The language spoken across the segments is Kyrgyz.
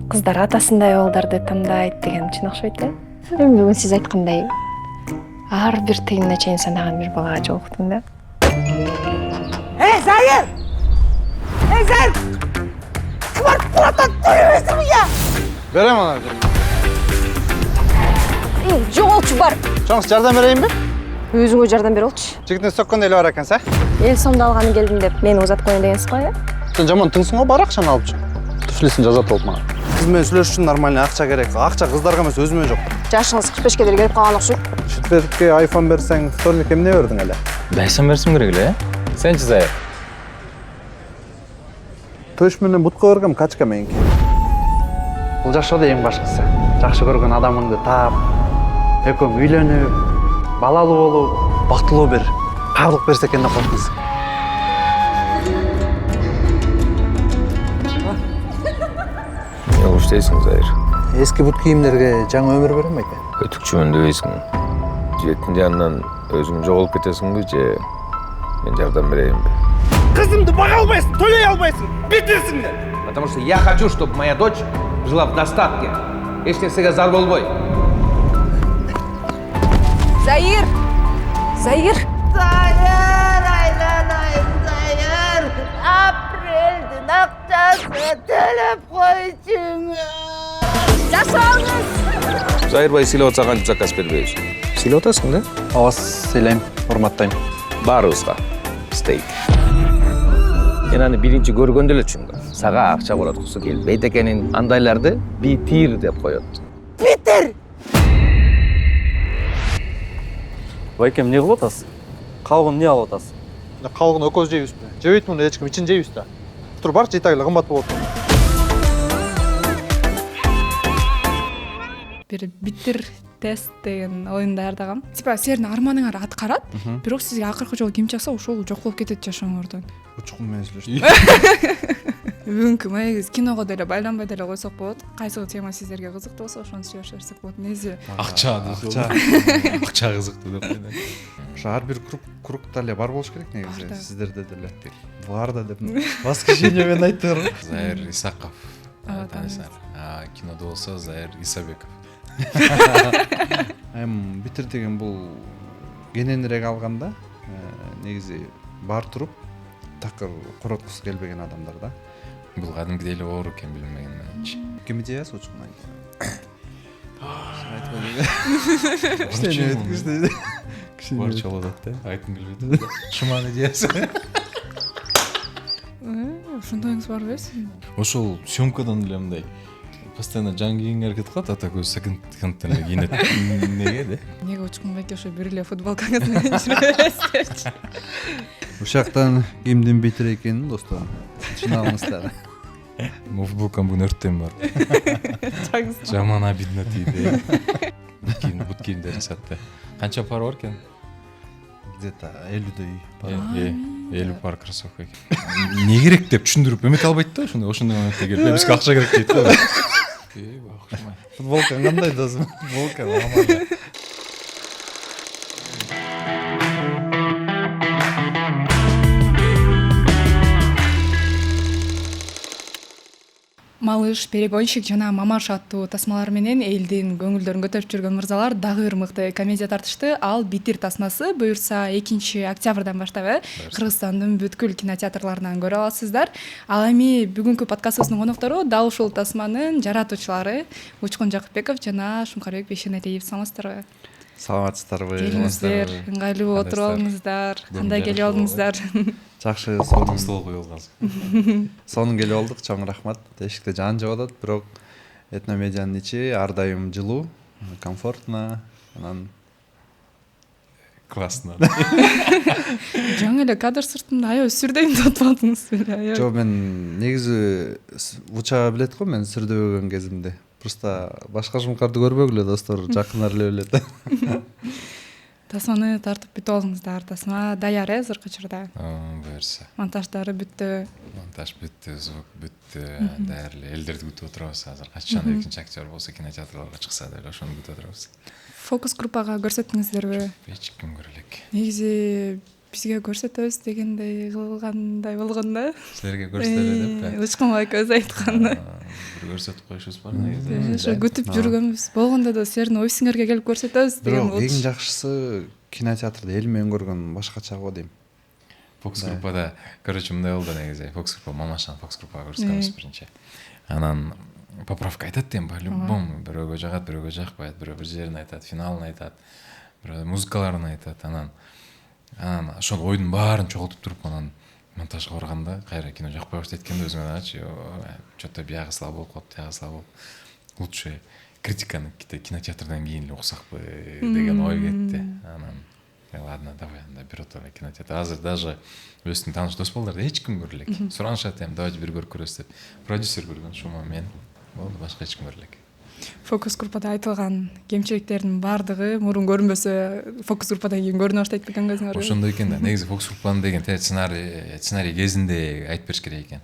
кыздар атасындай балдарды тандайт деген чын окшойт да. Эми бүгүн сиз айткандай ар бир тыйынына чейин санаган бир балага жолуктум да. Зайыр! Зайыр! Кварт платан төлөбөйсүңбү я? Берем ана. Жоголчу бар. Чоңуз жардам берейинби? Өзүңө жардам бер болчу. Жигиттин соккон эли бар экенсиз, Эл сомду алганы келдим деп мени узатып коюн дегенсиз го, Сен жаман тыңсың го, бар акчаны алып чык. Түфлисин жазат болуп мага. Кыз менен сүйлөшүш үчүн нормальный акча керек. Акча кыздарга эмес, өзүмө жок. Жашыңыз 45ке деле келип калган окшойт. Четвертке iPhone берсең, вторникке эмне бердиң эле? Байсам берсем керек эле, Сенчи Зайыр? Төш менен бутка бергем качка меники. Бул жашоодо эң башкысы. Жакшы көргөн адамыңды таап, экөөң үйлөнүп, балалуу болуп, бактылуу бир кабылык берсе экен деп койдуңуз. Не уштайсың, Зайыр? Эски бут кийимдерге жаңы өмүр берем экен. Өтүкчүмүн дебейсиң. Жетинде андан өзүң жоголуп кетесиңби же мен жардам берейинби? Кызымды бага албайсың, төлөй албайсың. Битирсиңдер. Потому что я хочу, чтобы моя дочь жила в достатке. Эч нерсеге зар болбой. Зайыр! Зайыр! Зайыр, айланайым, Зайыр. Апрелдин акчасын төлөп койчуңуз. Жашаңыз. Зайырбай сыйлап атса кантип заказ бербейбиз? Сыйлап атасың да? Авас сыйлайм, урматтайм. Баарыбызга стейк. Мен аны биринчи көргөндө эле түшүндүм. Сага акча короткусу келбейт экенин, андайларды битир деп коет. Битир. Байкем, не кылып атасыз? Калгын не алып атасыз? Калгын өкөз жейбизби? Жебейт муну эч ким, ичин жейбиз да. Тур бар, жейтагыла кымбат болот. Бир биттер тест деген оюн даярдагам. Типа силердин арманыңар аткарат, бирок сизге акыркы жолу ким чакса ошол жок болуп кетет жашооңордон. Учкун менен сүйлөштүм. Бүгүнкү маегибиз киного деле байланбай деле койсок болот. Кайсы тема сиздерге кызыктуу болсо ошону сүйлөшө берсек болот. Неси Акча кызыктуу деп койду. Ошо ар бир кругда эле бар болуш керек негизи. Бар да. Сиздерде деле. Бар да деп. Восхищение менен айттыңар го. Зайыр Исаков. танысыңыз. Кинодо болсо Зайыр Исабеков. Эми битир деген бул кененирээк алганда негизи бар туруп такыр короткусу келбеген адамдар да. Бул кадимкидей эле оор экен билмеген мененчи. Ким идеясы учкун айт. Барча болот да. Айтым келбейт. Шуман идеясы. ошондойуңуз барбы сиздин? Ошол съемкадан эле мындай постоянно жаңы кийинге аракет кылат, ата көз секонд-хендтен эле кийинет. Неге да? Эмнеге учкун байке ошо бир эле футболкаңыз менен жүрө бересиздерчи? Ушактан кимдин битир экенин достор түшүнө Футболкам бүгүн өрттөн бар. Жаман обидно тийди. Бут кийимдерин сатты. Канча пара бар экен? где-то 50-дөй. 50 пар кроссовка экен. Не керек деп түшүндүрүп эмете албайт да ошондой моментте келип. Бизге акча керек дейт да. Футболкаң кандай досум? Футболка нормально. Малыш, перегонщик жана мамаш аттуу тасмалар менен элдин көңүлдөрүн көтөрүп жүргөн мырзалар дагы бир мыкты комедия тартышты. Ал Битир тасмасы буюрса 2-октябрдан баштап Кыргызстандын бүткүл кинотеатрларынан көрө аласыздар. Ал эми бүгүнкү подкастыбыздын коноктору дал ушул тасманын жаратуучулары Учкун Жакыпбеков жана Шумкарбек Бейшеналиев. Саламатсыздарбы? Саламатсыздарбы? Келиңиздер, ыңгайлуу отуруп алыңыздар. Кандай келип алдыңыздар? Жакшы, Стол коюп алгансыз. сонун келип алдык, чоң рахмат. Эшикте жан жок атат, бирок этномедианын ичи ар дайым жылуу, комфортно, анан Классно. Жаңы эле кадр сыртында аябай сүрдөйм деп атпадыңыз беле? жок, мен негизи уча билет го, мен сүрдөбөгөн кезимде. Просто башка жумкарды көрбөгүлө достор, жакынар эле билет. Тасманы тартып бүтүп алдыңыздар. Тасма даяр азыркы учурда. Буюрса. Монтаждары бүттү. Монтаж бүттү, звук бүттү. Дээрле элдерди күтүп отурабыз азыр. Качан 2-октябрь болсо кинотеатрларга чыкса деле ошону күтүп отурабыз. Фокус группага көрсөттүңүздөрбү? Эч ким көрө элек. Негизи бизге көрсөтөбүз дегендей кылгандай болгон да. Силерге көрсөтөлү деп. Ычкын экөөбүз айтканда. Бир көрсөтүп коюшубуз бар негизи. Ошо күтүп жүргөнбүз. Болгондо да силердин офисиңерге келип көрсөтөбүз деген Бирок болчу. эң жакшысы кинотеатрда эл менен көргөн башкача го дейм. Фокус группада, короче, мындай болду негизи. Фокус группа мамашаны фокус группага көрсөткөнбүз биринчи. Анан поправка айтат дейм, по-любому бирөөгө жагат, бирөөгө жакпайт, бирөө бир жерин айтат, финалын айтат, бирөө музыкаларын айтат. Анан ошол ойдун баарын чогултуп туруп, анан монтажга барганда кайра кино жакпай баштайт экен да, өзүңө дагычы что-то биягы сылап болуп калып, тиягы сылап болуп. Лучше критиканы кинотеатрдан кийин эле уксакпы деген ой кетти. Анан ладно, давай анда бирот эле кинотеатр. Азыр даже өзүнүн тааныш дос балдар эч ким көрө элек. Суранышат эми, давайте бир көрүп көрөбүз деп. Продюсер көргөн, Шума, мен. Болду, башка эч ким көрө элек. Фокус группада айтылган кемчиликтердин баардыгы мурун көрүнбөсө фокус группадан кийин көрүнө баштайт бекен көзүңөргө. Ошондой экен да. Негизи фокус группанын деген сценарий кезинде айтып бериш керек экен.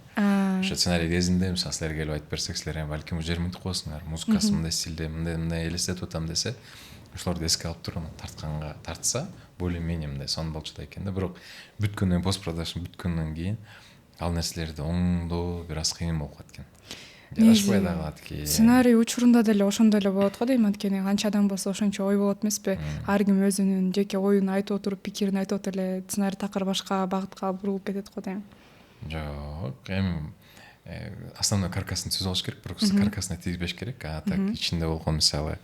Ошо сценарий кезинде мисалы силерге келип айтып берсек, силер балким жер мынтип коесуңар, музыкасы мындай стилде, мындай элестетип атам десе, ошолорду эске алып туруп тартканга тартса, более-менее мындай сон болчу экен да. Бирок бүткөндөн постпродакшн бүткөндөн кийин ал нерселерди оңдоо бир аз кыйын болуп калат экен. Жарашпай да калат экен. Сценарий учурунда деле ошондой эле болот го дейм, анткени канча адам болсо ошончо ой болот эмеспи? Ар ким өзүнүн жеке оюн айтып отуруп, пикирин айтып отуруп эле сценарий такыр башка багытка бурулуп кетет го дейм. Жок, эми основной каркасын түзүп алыш керек, бирок каркасына тийгизбеш керек. А так ичинде болгон мисалы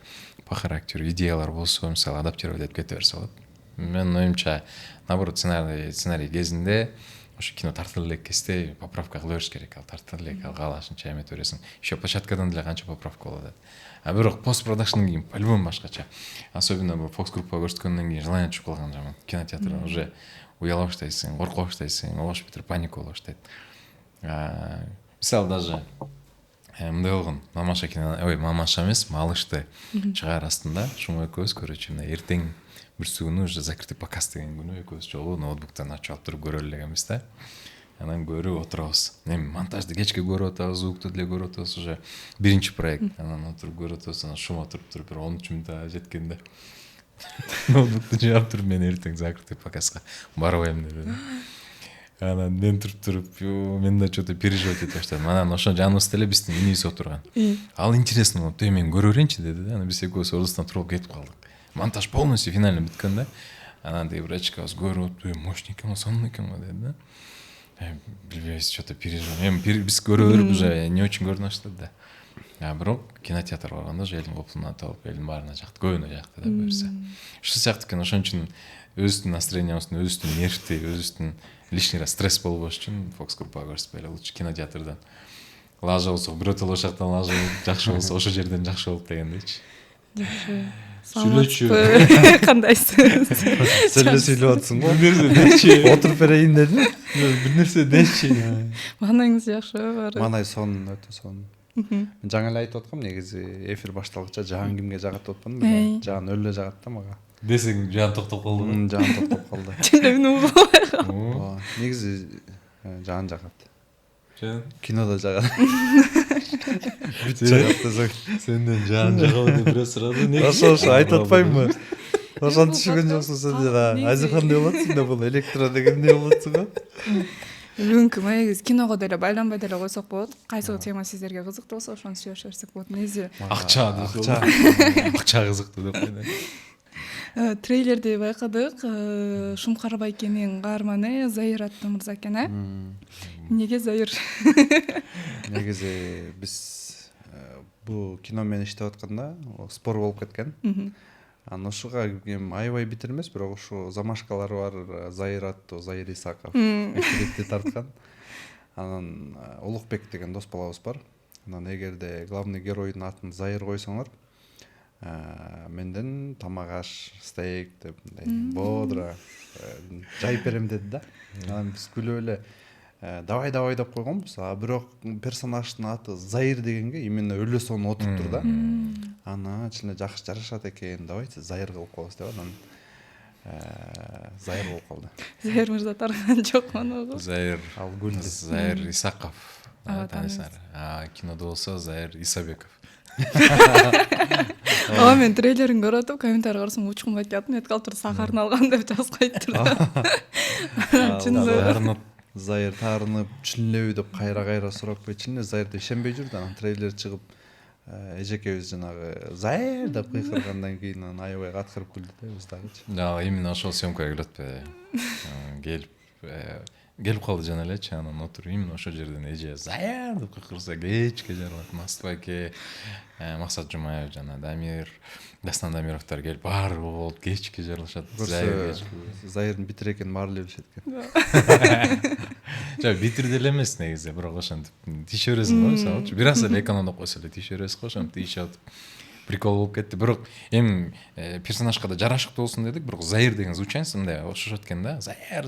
по характеру идеялар болсо, мисалы адаптировать этип кете берсе болот. Менин оюмча, наоборот, сценарий кезинде ошо кино тартылып элек кезде поправка кыла бериш керек. Ал тартылып элек, ал каалашынча эметип бересиң. Ещё площадкадан деле канча поправка болот. А бирок постпродакшндон кийин по-любому башкача. Особенно бу Фокс группа көрсөткөндөн кийин желание түшүп калган жаман. Кинотеатрдан уже уяла баштайсың, корко баштайсың, олош битирип паника боло баштайт. Мисалы даже мындай болгон, мамаша эмес, малышты чыгаар астында Шума экөөбүз, короче, эртең бүрсүгүнү уже закрытый показ деген күнү экөөбүз жолу ноутбуктан ачып алып туруп көрөлү элегенбиз да. Анан көрүп отурабыз. Эми монтажды кечке көрүп атабыз, звукту деле көрүп атабыз, уже биринчи проект. Анан отуруп көрүп атабыз, анан Шума туруп бир 13 мүнөт жеткенде ноутбукту жаап туруп мен эртең закрытый показга барбайм деп. Анан мен туруп, мен да что-то переживать эте баштадым. Анан ошо жаныбызда эле биздин инибиз отурган. Ал интересно болуп, мен көрө берейинчи деди да. Анан биз экөөбүз ордустан туруп кетип калдык. Монтаж полностью финально бүткөн да. Анан деги врачкабыз көрүп, мощный экен, сонун экен деди да. Билбейбиз, что-то переживаем. Эми биз көрө берип уже не очень көрүнө баштады да. Бирок кинотеатр барганда же элдин коплуна талып, элдин баарына жакты, көбүнө жакты да буюрса. Ушул сыяктуу экен, ошон үчүн өзүбүздүн настроениябыздын, өзүбүздүн нервти, өзүбүздүн лишний раз стресс болбош үчүн Фокс группага көрсөтпөй эле лучше кинотеатрдан. Лажа болсо биротоло жактан лажа, жакшы болсо ошол жерден жакшы болуп дегендейчи. Сүйлөчү. Кандайсыз? Сен сүйлөп атсың го. Бир нерсе дечи. Отуруп берейин дедим. Бир нерсе дечи. Маанайыңыз жакшы. Маанай сонун, өтө сонун. Мен жаңы эле айтып аткам, негизи эфир башталгыча жаган кимге жагат деп атпадым. Жаган өлө жагат да мага. Десең жан токтоп калды го. Жаган токтоп калды. Чындабын угу. Негизи жаган жагат. Кинода жагат. Бүт жагат десең. Сенден жан жагабы деп бирөө сурады. Ошо айтып атпаймынбы? Ошону түшүнгөн жоксуң сен да. Айзахан деп атсың да, бул электро деген не болот го? Бүгүнкү маегиз киного деле байланбай деле койсок болот. Кайсы тема сиздерге кызыктуу болсо ошону сүйлөшө берсек болот. Негизи акча кызыктуу деп койду. Трейлерди байкадык. Шум Карабайкенин каарманы Заир аттуу мырза экен, э? Неге Заир? Негизи биз бул кино менен иштеп атканда спор болуп кеткен. Анан ошуга аябай битир эмес, бирок ушу замашкалары бар Заир аттуу Заир Исаков эфирди тарткан. Анан Улукбек деген дос балабыз бар. Анан эгерде главный геройдун атын Заир койсоңор, менден тамак аш, стейк деп бодро жайып берем деди да. Анан биз күлүп эле давай деп койгонбуз. Бирок персонаждын аты Заир дегенге именно өлө сон отуруп тур да. Ана чын эле жакшы жарашат экен, давайте Заир кылып коебуз деп анан Заир болуп калды. Заир мырза тарган жок моногу. Заир Алгулди. Заир Исаков. Танысыңар. Кинодо болсо Заир Исабеков. ооба мен трейлерин көрүп атып комментарий карасам учкунбайт жатым эт калтыр сахарын алган деп жазып коюптур чынында Зайыр таарынып чын элеби деп кайра сурап койчу эле. Зайыр да ишенбей жүрдү. Анан трейлер чыгып эжекебиз жанагы Зайыр деп кыйкыргандан кийин анан аябай каткырып күлдү да биз дагычы. Да, именно ошол съемкага келип атпы. Келип калды жана элечи, анан отуруп именно ошол жерден эже Зайыр деп кыйкырса кечке жаралат. Мастыбай эке, Максат Жумаев жана Дамир, Дастан Дамировдор келип баары болуп кечке жаралышат. Зайырдын битир экенин баары эле билишет экен. Жа битирди эле эмес негизи, бирок ошентип тийише бересиң го, мисалычы. Бир аз эле экономдоп койсо эле тийише бересиң го, ошентип тийише атып прикол болуп кетти. Бирок эми персонажга да жарашыктуу болсун дедик, бирок Зайыр деген звучаниясы мындай ошошот экен да. Зайыр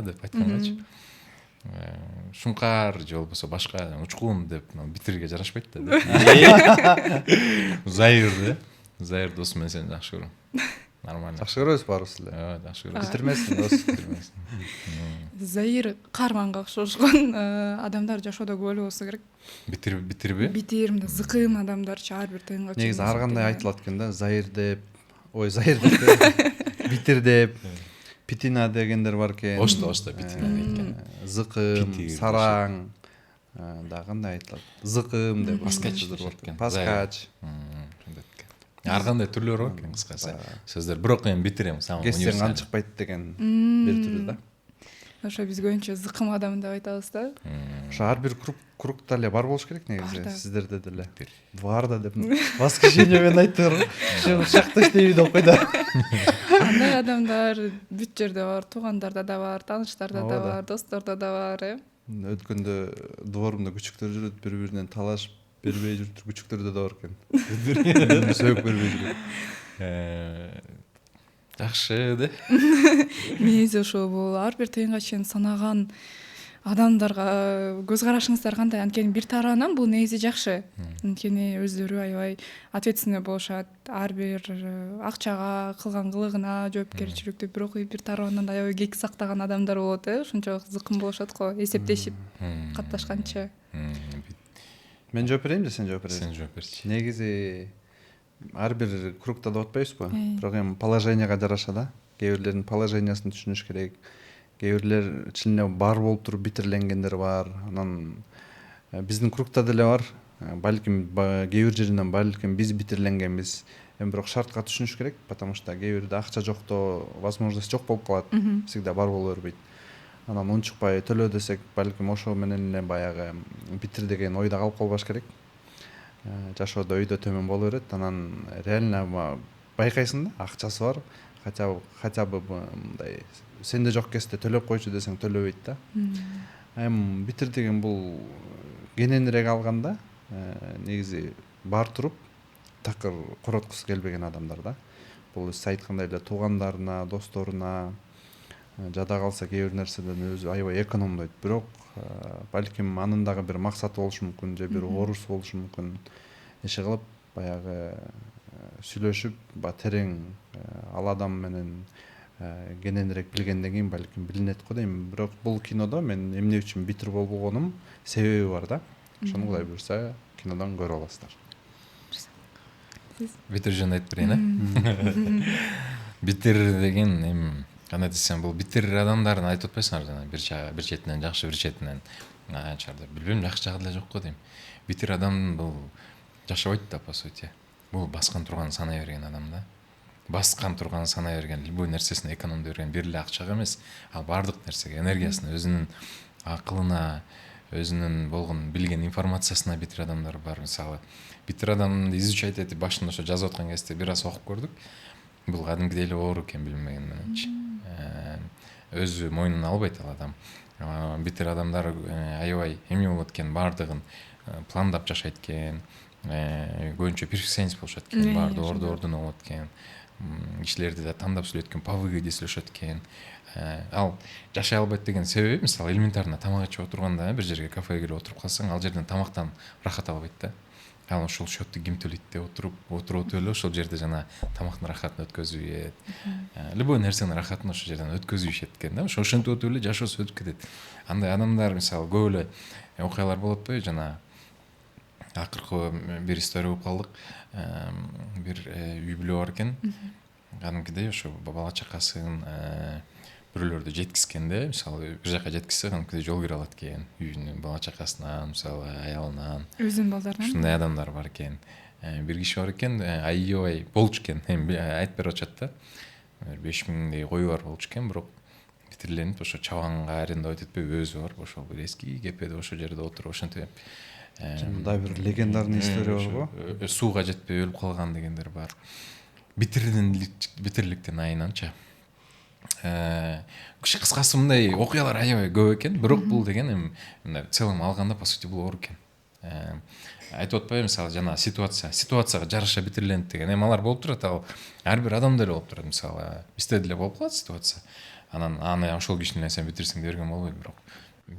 деп айткангачы. Шуңкар же болбосо башка учкун деп битирге жарашпайт да. Зайыр досум мен сени жакшы көрөм. Нормально. Жакшы көрөбүз баарыбыз эле. Жакшы көрөбүз. Битирмесин дос. Зайыр каарманга окшошкон адамдар жашоодо көп эле болсо керек. Битирби? Битир мындай зыкым адамдарчы ар бир тыйынга чейин. Негизи ар кандай айтылат экен да. Зайыр деп, битир деп, питина дегендер бар экен. Ошто питина экен. Зыкым, сараң, да кандай айтылат? Зыкым деп. Паскач бар экен. Паскач. Ар кандай түрлөрү бар экен кыскасы. Сөздөр бирок эми битирем, самый универсальный. Кессең чыкпайт деген бир түрү да. Ошо биз көбүнчө зыкым адам деп айтабыз да. Ошо ар бир кругта эле бар болуш керек негизи. Сиздерде деле. Бар да деп. Воскрешение менен айттыңар. Шакта иштейби деп койду. Андай адамдар бүт жерде бар, туугандарда да бар, тааныштарда да бар, достордо да бар, Өткөндө дворумда күчүктөр жүрөт, бири-биринен талашып бербей жүрүп күчүктөрдө да бар экен. Сөөп бербей жүрөт. Жакшы да. Мээзи ошо бул ар бир тыйынга чейин санаган адамдарга көз карашыңыздар кандай? Анткени бир тарабынан бул негизи жакшы. Анткени өздөрү аябай ответственный болушат. Ар бир акчага, кылган кылыгына жоопкерчиликтүү, бирок бир тарабынан да аябай кек сактаган адамдар болот, ошончо зыкым болушат го, эсептешип катташканча. Мен жооп берейин же, сен жооп бересиң? Сен жооп берчи. Негизи ар бир кругта деп атпайбызбы? Бирок эми положенияга жараша да. Кээ бирлердин положениясын түшүнүш керек. Кээ бирлер чын эле бар болуп туруп битириленгендер бар. Анан биздин кругта деле бар. Балким кээ бир жеринен балким биз битириленгенбиз. Эми бирок шартка түшүнүш керек, потому что кээ бирде акча жокто возможность жок болуп калат. Всегда бар боло бербейт. Анан унчукпай төлөө десек, балким ошо менен эле баягы битир деген ойдо калып калбаш керек. Жашоодо өйдө төмөн боло берет. Анан реально байкайсың да, акчасы бар. Хотя бы мындай сенде жок кезде төлөп койчу десең төлөбөйт да. Эми битир деген бул кененирээк алганда негизи бар туруп такыр короткусу келбеген адамдар да. Бул сиз айткандай эле туугандарына, досторуна жада калса кээ бир нерседен өзү аябай экономдойт. Бирок балким анын дагы бир максаты болушу мүмкүн, же бир оорусу болушу мүмкүн. Иши кылып баягы сүйлөшүп, терең ал адам менен кененирээк билгенден кийин балким билинет го дейм. Бирок бул кинодо мен эмне үчүн битир болбогонум себеби бар да. Ошону Кудай буйрса кинодон көрүп аласыздар. Битир жөнүндө айтып берейин, Битир деген эми кандай десем, бул битир адамдарын айтып атпайсыңар жана бир четинен жакшы, бир четинен начар деп. Билбейм, жакшы жагы деле жок го дейм. Битир адам бул жашабайт да по сути. Бул баскан турганын санай берген адам да. Баскан турганын санай берген, любой нерсесин экономдой берген, бир эле акчага эмес, ал бардык нерсеге, энергиясына, өзүнүн акылына, өзүнүн болгон билген информациясына битир адамдар бар. Мисалы, битир адамды изучать этип башында ошо жазып аткан кезде бир аз окуп көрдүк. Бул кадимкидей эле оор экен билмеген мененчи. Өзү мойнуна албайт ал адам. Битир адамдар аябай эмне болот экен, бардыгын пландап жашайт экен, көбүнчө перфекционист болушат экен, баарды ордуна болот экен, кишилерди да тандап сүйлөйт экен, по выгоде сүйлөшөт экен. Ал жашай албайт деген себеби, мисалы, элементарно тамак ичип отурганда бир жерге кафеге кирип отуруп калсаң, ал жерден тамактан рахат албайт да. Ал ошол счётту ким төлөйт деп отуруп эле ошол жерде жана тамактын рахатын өткөзүп, любой нерсенин рахатын ошол жерден өткөзүп ишет экен да. Ошентип өтүп эле жашоосу өтүп кетет. Андай адамдар мисалы көп эле окуялар болот атпайбы, жана акыркы бир история болуп калдык. Бир үй бүлө бар экен. Кадимкидей ошо бала чакасын бирөөлөрдү жеткизгенде, мисалы бир жака жеткизсе кадимкидей жол кире алат экен. Үйүнүн бала чакасынан, мисалы аялынан. Өзүнүн балдарынан. Ушундай адамдар бар экен. Бир киши бар экен, аябай болчу экен. Эми айтып берип атышат да. 5000дей кою бар болчу экен, бирок битириленип ошо чабанга арендовать этпей өзү барып ошол бир эски кепеде ошо жерде отуруп ошентип Мындай бир легендарный история бар го. Сууга жетпей өлүп калган дегендер бар. Битирликтен айынан,чы. Кыскасы мындай окуялар аябай көп экен, бирок бул деген эми мындай целым алганда по сути бул оор экен. Айтып атпайбы, мисалы жана ситуацияга жараша битириленет деген. Эми алар болуп турат, ал ар бир адамда эле болуп турат. Мисалы бизде деле болуп калат ситуация. Аны ошол кишинин эле сен битирсең берген болбойт, бирок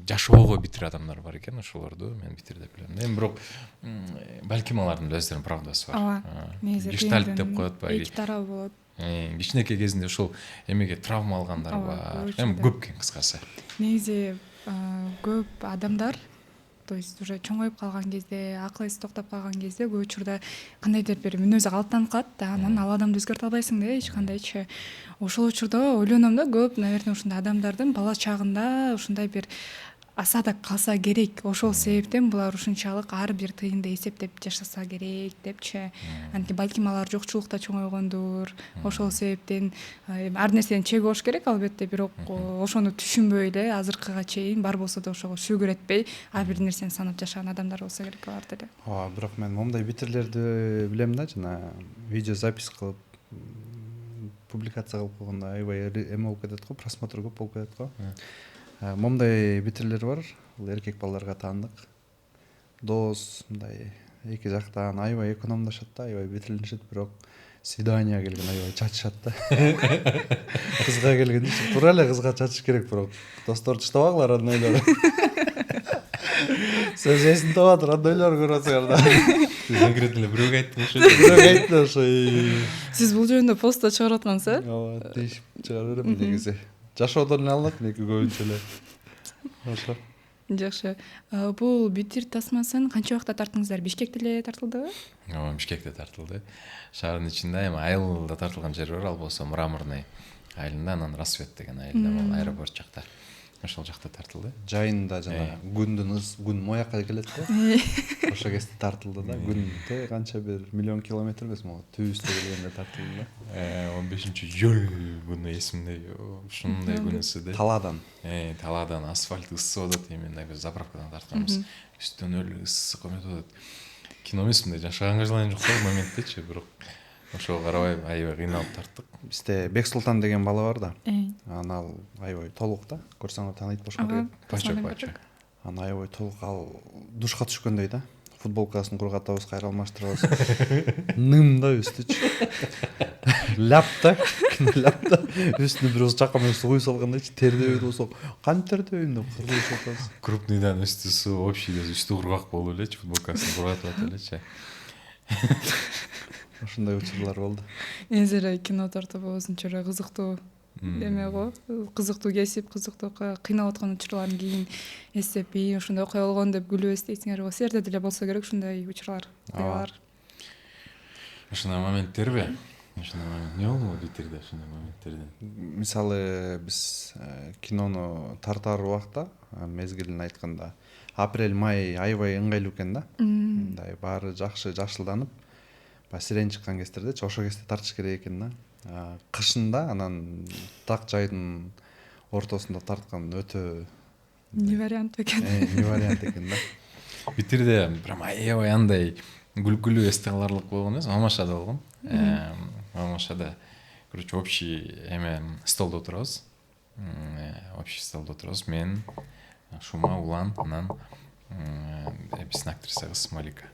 жашоого битир адамдар бар экен, ошолорду мен битир деп билем. Эми бирок балким алардын өздөрүнүн правдасы бар. Ооба. Негизи Гештальт деп коет баягы. Эки тарабы болот. Кичинекей кезинде ушул эмеге травма алгандар бар. Эми көп экен кыскасы. Негизи көп адамдар, то есть уже чоңоюп калган кезде, акыл эси токтоп калган кезде көп учурда кандайдыр бир мүнөзү калыптанып калат да, анан ал адамды өзгөртө албайсың да эч кандайчы. Ошол учурда ойлоном да, көп, наверное, ушундай адамдардын бала чагында ушундай бир асада калса керек. Ошол себептен булар ушунчалык ар бир тыйынды эсептеп жашаса керек депчи. Анткени балким алар жокчулукта чоңойгондур. Ошол себептен ар нерсенин чеги болуш керек албетте, бирок ошону түшүнбөй эле азыркыга чейин бар болсо да ошого шүгүр этпей ар бир нерсени санап жашаган адамдар болсо керек алар деле. Ооба, бирок мен момундай битирлерди билем да, жана видео запись кылып публикация кылып койгондо аябай эме болуп кетет го, просмотр көп болуп кетет го. Момундай битирлер бар, бул эркек балдарга таандык. Дос, мындай эки жактан аябай экономдошот да, аябай битирилишет, бирок свиданияга келген аябай чачышат да. Кызга келгенде туура эле кызга чачыш керек, бирок достор чыштабагыла роднойлор. Сөз эсин табатыр, роднойлор көрөсүңөр да. Конкретно эле бирөөгө айттың ошо. Бирок айтты ошо. Сиз бул жөнүндө постто чыгарып аткансыз, Ооба, тийип чыгарып берем негизи. Жашоодон эле алынат, меники көбүнчө эле. Ошо. Жакшы. Бул битир тасмасын канча убакта тарттыңыздар? Бишкекте эле тартылдыбы? Ооба, Бишкекте тартылды. Шаардын ичинде эми айылда тартылган жер бар, ал болсо Мраморный айылында, анан Рассвет деген айылда, бул аэропорт жакта. Ошол жакта тартылды. Жайында жана күн моякка келет да. Ошо кезде тартылды да. Күн канча бир миллион километр эмес, могу түбүстө келгенде тартылды да. 15-жыл күнү эсимде. Ушундай күн ысыды. Таладан асфальт ысып атат, эми биз заправкадан тартканбыз. Үстүнөн өлү ыссы көмөтүп атат. Кино эмесминде жашаганга желание жок да моменттечи, бирок ошого карабай аябай кыйналып тарттык. Бизде Бексултан деген бала бар да. Анал аябай толук да. Көрсөң таанайт болушуң керек. Пачо. Аны аябай толук, ал душка түшкөндөй да. Футболкасын кургатабыз, кайра алмаштырабыз. Ным да үстүчү. Ляп да. Үстүнө бир чакка менен суу салгандайчы, тердебейт болсо, кантип тердебейм деп кыргызып атабыз. Крупныйдан үстү суу, общий үстү кургак болуп элечи, футболкасын кургатып атып элечи. Ошондой учурлар болду. Эзере кино тартып өзүнчө эле кызыктуу эме го, кызыктуу кесип, кызыктуу кыйналып аткан учурларын кийин эстеп, ушундай окуя болгон деп күлүп эстейсиңер го. Силерде деле болсо керек ушундай учурлар, окуялар. Ушундай моменттерби? Ушундай момент эмне болду битирде ушундай моменттерден? Мисалы биз кинону тартар убакта, мезгилин айтканда, апрель-май аябай ыңгайлуу экен да. Мындай баары жакшы жашылданып, сирен чыккан кездердечи, ошол кезде тартыш керек экен да. Кышында анан так жайдын ортосунда тарткан өтө Не вариант экен. Не вариант экен да. Битирде прям аябай андай күлкүлүү эсте каларлык болгон эмес, Мамашада болгон. Мамашада, короче, общий столдо отурабыз. Общий столдо отурабыз. Мен, Шума, Улан, анан биздин актриса кыз Малика.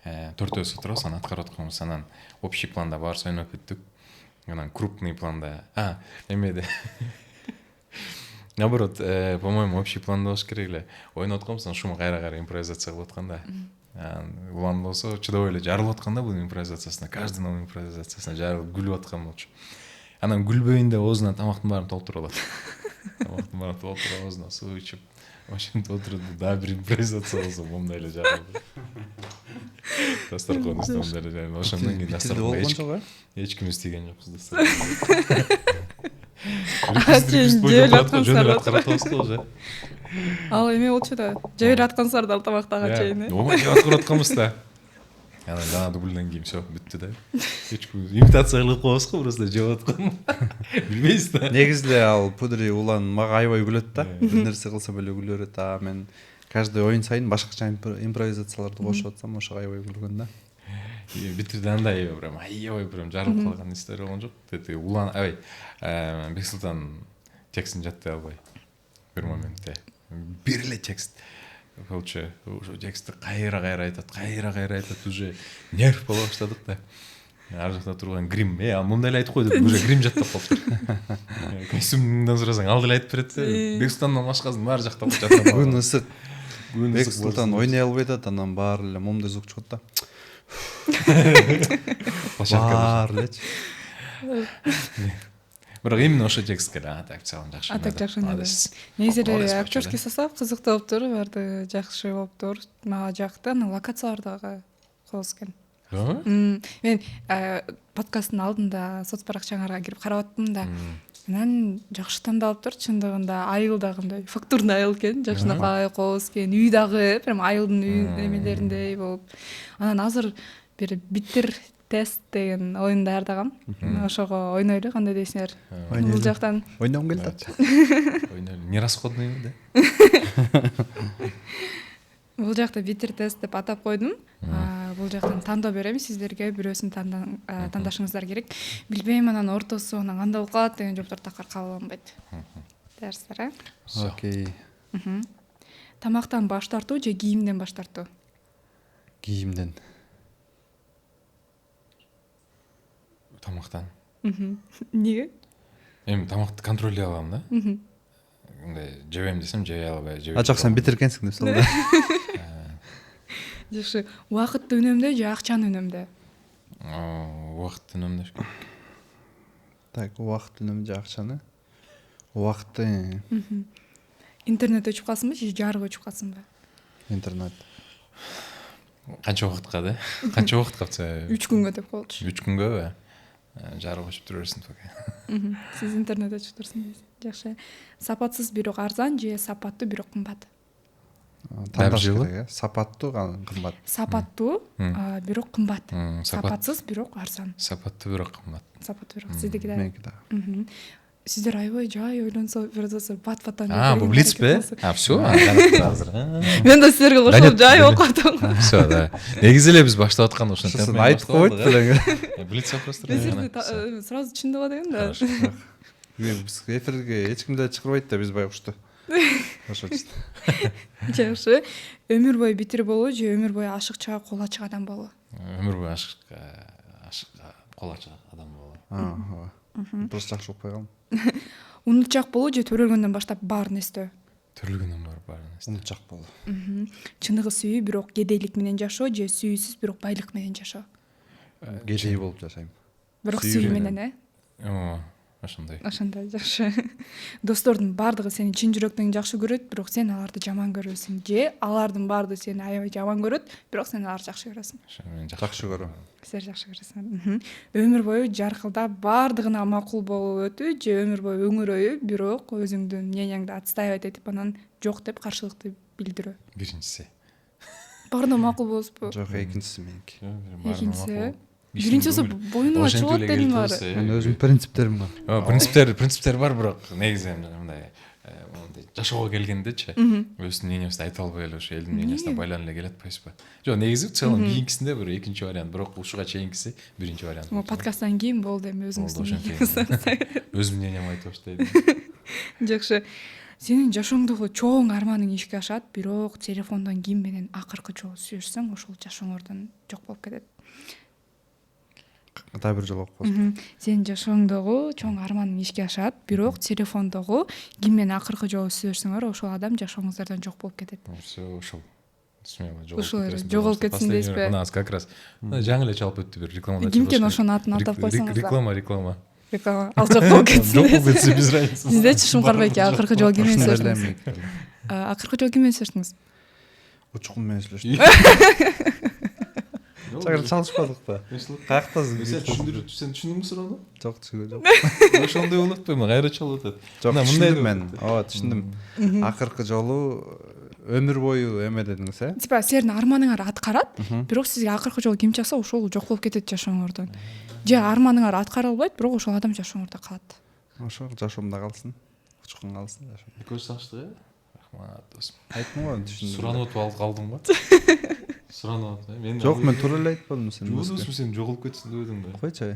Төртөөбүз отурабыз, анан аткарып атканбыз. Анан общий планда баарыбыз ойноп бүттүк. Анан крупный планда, эмеде. Наоборот, по-моему, общий планда болуш керек эле. Ойноп атканбыз, анан Шума кайра импровизация кылып атканда. Улан болсо чыдабай эле жарылып атканда бул импровизациясына, каждый импровизациясына жарылып күлүп аткан болчу. Анан күлбөйүн деп оозуна тамактын баарын толтуруп алат. Тамактын баарын толтуруп, оозуна суу ичип, машинада отуруп дагы бир импровизация болсо момундай эле жаралды. Дасторкон үстүндө момундай эле жаралды. Ошондон кийин дасторконго болгон жок, эч ким издеген жокпуз дасторкон. жебел аткан сарда каратабыз го уже. ал эме болчу да жебел аткан сарда ал тамактаган чейин Ома жеп көрүп атканбыз да. Анан жана дубльден кийин всё бүттү да. Эчким имитация кылып коебуз го, просто жеп аткан. Билбейсиз да. Негизи эле ал Пудри улан мага аябай күлөт да. Бир нерсе кылсам эле күлө берет. Мен каждый оюн сайын башкача импровизацияларды кошуп атсам, ошого аябай күлгөн да. Битирде андай прям аябай прям жарылып калган история болгон жок. Дети улан аябай Бексултан текстин жаттай албай бир моментте. Бир эле текст. Ошо текстти кайра айтат, уже нерв боло баштадык да. Ар жакта турган грим, ал мындай эле айтып кой деп, уже грим жаттап калыптыр. Костюмдан сурасаң ал деле айтып берет да. Бексултандын башкасын баары жактап жатат. Күн ысык. Бексултан ойнай албай атат, анан баары эле момундай звук чыгат да. Баары элечи. Бирок именно ошо текстке да, так целом жакшы. так жакшы негизи эле актерский состав кызыктуу болуптур, баары жакшы болуптур, мага жакты. Анан локациялар дагы кооз экен. Мен подкасттын алдында соц баракчаңарга кирип карап аттым да. Анан жакшы тандалыптыр, чындыгында айыл дагы мындай фактурный айыл экен, жакшынакай кооз экен, үй дагы прям айылдын үй немелериндей болуп. Анан азыр бир биттер тест деген оюн даярдагам. Ошого ойнойлу, кандай дейсиңер? Бул жактан Ойногум келет атчы. Ойнойлу, нерасходный да. Бул жакта биттер тест деп атап койдум. Бул жактан тандоо берем сиздерге, бирөөсүн тандашыңыздар керек. Билбейм, анан ортосу анан кандай болуп калат деген жооптор такыр кабыл алынбайт. Даярсыздар, Окей. Тамактан баш тартуу же кийимден баш тартуу? Кийимден. Тамактан. Эмнеге? Эми тамакты контролдой алам да. Мындай жебем десем жебей албай, жебей. Ачак сен битиргенсиң деп салды. Жакшы, убакытты үнөмдө же акчаны үнөмдө? Убакытты үнөмдөш керек. Так, убакыт үнөмдө же акчаны? Убакытты. Интернет өчүп калсынбы же жарык өчүп калсынбы? Интернет. Канча убакытка да? Канча убакыт калса? 3 күнгө деп коелучу. 3 күнгөбү? Жарык өчүп тура берсин пока. Сиз интернет өчүп турсуңуз. Жакшы. Сапатсыз бирок арзан же сапаттуу бирок кымбат? Тандаш керек, сапаттуу кымбат. Сапаттуу, бирок кымбат. Сапат. Сапатсыз бирок арзан. Сапаттуу бирок кымбат. Сапаттуу бирок. Сиздики да. Меники да. Сиздер аябай жай ойлонсо, бирдесе бат-баттан. Бул блицпи? Всё, азыр. Мен да сиздерге кошулуп жай окуп атам. Всё, да. Негизи эле биз баштап атканда ошон Сен айтып койт делең. Блиц вопрос. Сиздерди сразу түшүндүп атайын да. Биз эфирге эч ким да чыгарбайт да биз байкушту. Ошочу. Жакшы. Өмүр бою битир болуу же өмүр бою ашыкча, кол ачык адам болуу? Өмүр бою ашыкка, кол ачык адам болуу. Просто жакшы окуп койгом. Унутчак болуу же төрөлгөндөн баштап баарын эстөө? Төрөлгөндөн баарын эстөө. Унутчак болуу. Чыныгы сүйүү бирок кедейлик менен жашоо же сүйүүсүз бирок байлык менен жашоо? Кедей болуп жашайм. Бирок Сүйүү сүйүү менен. менен, Ошондой. Ошондой жакшы. Достордун баардыгы сени чын жүрөктөн жакшы көрөт, бирок сен аларды жаман көрөсүң, же алардын баардыгы сени аябай жаман көрөт, бирок сен аларды жакшы көрөсүң? Мен Жакшы көрөм. Силер жакшы көрөсүңөр. Өмүр бою жаркылдап баардыгына макул болуп өтүү же өмүр бою өңүрөйүп, бирок өзүңдүн мнениеңди отстаивать этип анан жок деп каршылыкты билдирүү? Биринчиси. Баарына макул болосузбу? Жок, экинчиси меники. Экинчиси? Биринчиси боюнума чыгып атты баары. Мен өзүмдүн принциптерим бар. Принциптер бар, бирок негизи мындай жашоого келгендечи өзүнүн мнениясын айта албай эле ошо элдин мнениясына байланып эле келе атпайсызбы? Жок, негизи в целом кийинкисинде бир экинчи вариант, бирок ушуга чейинкиси биринчи вариант. Подкасттан кийин болду, эми өзүңүздүн. Өзүмдүн мнениямды айтып баштайм. Жакшы. Сенин жашооңдогу чоң арманың ишке ашат, бирок телефондон ким менен акыркы жолу сүйлөшсөң, ошол жашооңордон жок болуп кетет. Дагы бир жолу окуп. Сенин жашооңдогу чоң арманың ишке ашат, бирок телефондогу ким менен акыркы жолу сүйлөшсөңөр, ошол адам жашооңуздордон жок болуп кетет. Всё, ошол. Ушул жоголуп кетсин дейсизби? Мына как раз жаңы эле чалып өттү бир рекламада. Кимкен ошонун атын атап койсоңуз да. Реклама. Ал жок болуп кетсин. Жок болуп кетсе без разницы. Сиздечи Шумкар байке акыркы жолу ким менен Ушундай сүйлөштүңүз? эле Акыркы жолу ким менен сүйлөштүңүз? учкун менен сүйлөштүм. Чагыр чалышпадык да. Каяктасың? Сен түшүндүрүп, сен түшүндүңбү суроону? Жок, түшүнгөн жок. Ошондой болуп атпайбы? Кайра чалып атат. Жок, Мындай түшүндүм мен. Ооба, түшүндүм. Акыркы жолу өмүр бою эме дедиңиз, э? Типа силердин арманыңар аткарат, бирок сизге акыркы жолу ким чакса ошол жок болуп кетет жашооңордон. Же арманыңар аткарылбайт, бирок ошол адам жашооңордо калат. Ошо жашоомдо калсын. Учкун калсын жашоом. Экөөбүз тааштык, э? Рахмат досум. Айттым го, түшүндүм. Суранып атып калдым го. Суранып атып, мен. Жок, мен туура эле айтпадым сен. Досум сен жоголуп кетсин деп едиң да. Койчу.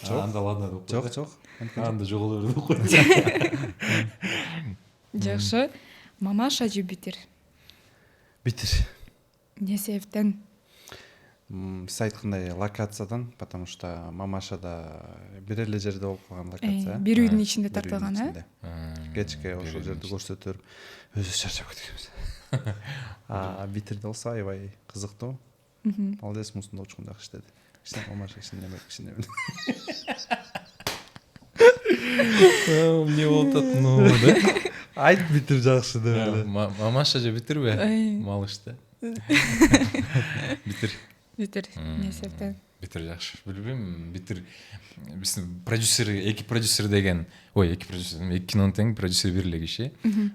Жок. Анда ладно деп. Жок, жок. Анда жоголо бер деп кой. Жакшы. Мамаша же Битир? Битир. Эмне себептен? Сиз айткандай локациядан, потому что Мамашада бир эле жерде болуп калган локация. Бир үйдүн ичинде тартылган, э? Кечке ошол жерди көрсөтүп, өзүбүз чарчап кеткенбиз. Битирде болсо аябай кызыктуу. Молодец, мусунда учкун жакшы иштеди. Мамаша ишиндемек. Эмне болуп атат, ну, да? Айт Битир жакшы деп эле. Мамаша же битирби? Малышты. Битир. Битир. Эмне себептен? Битир жакшы. Билбейм, Битир биздин продюсер, эки продюсер деген, эки продюсер, эки кинонун тең продюсер бир эле киши.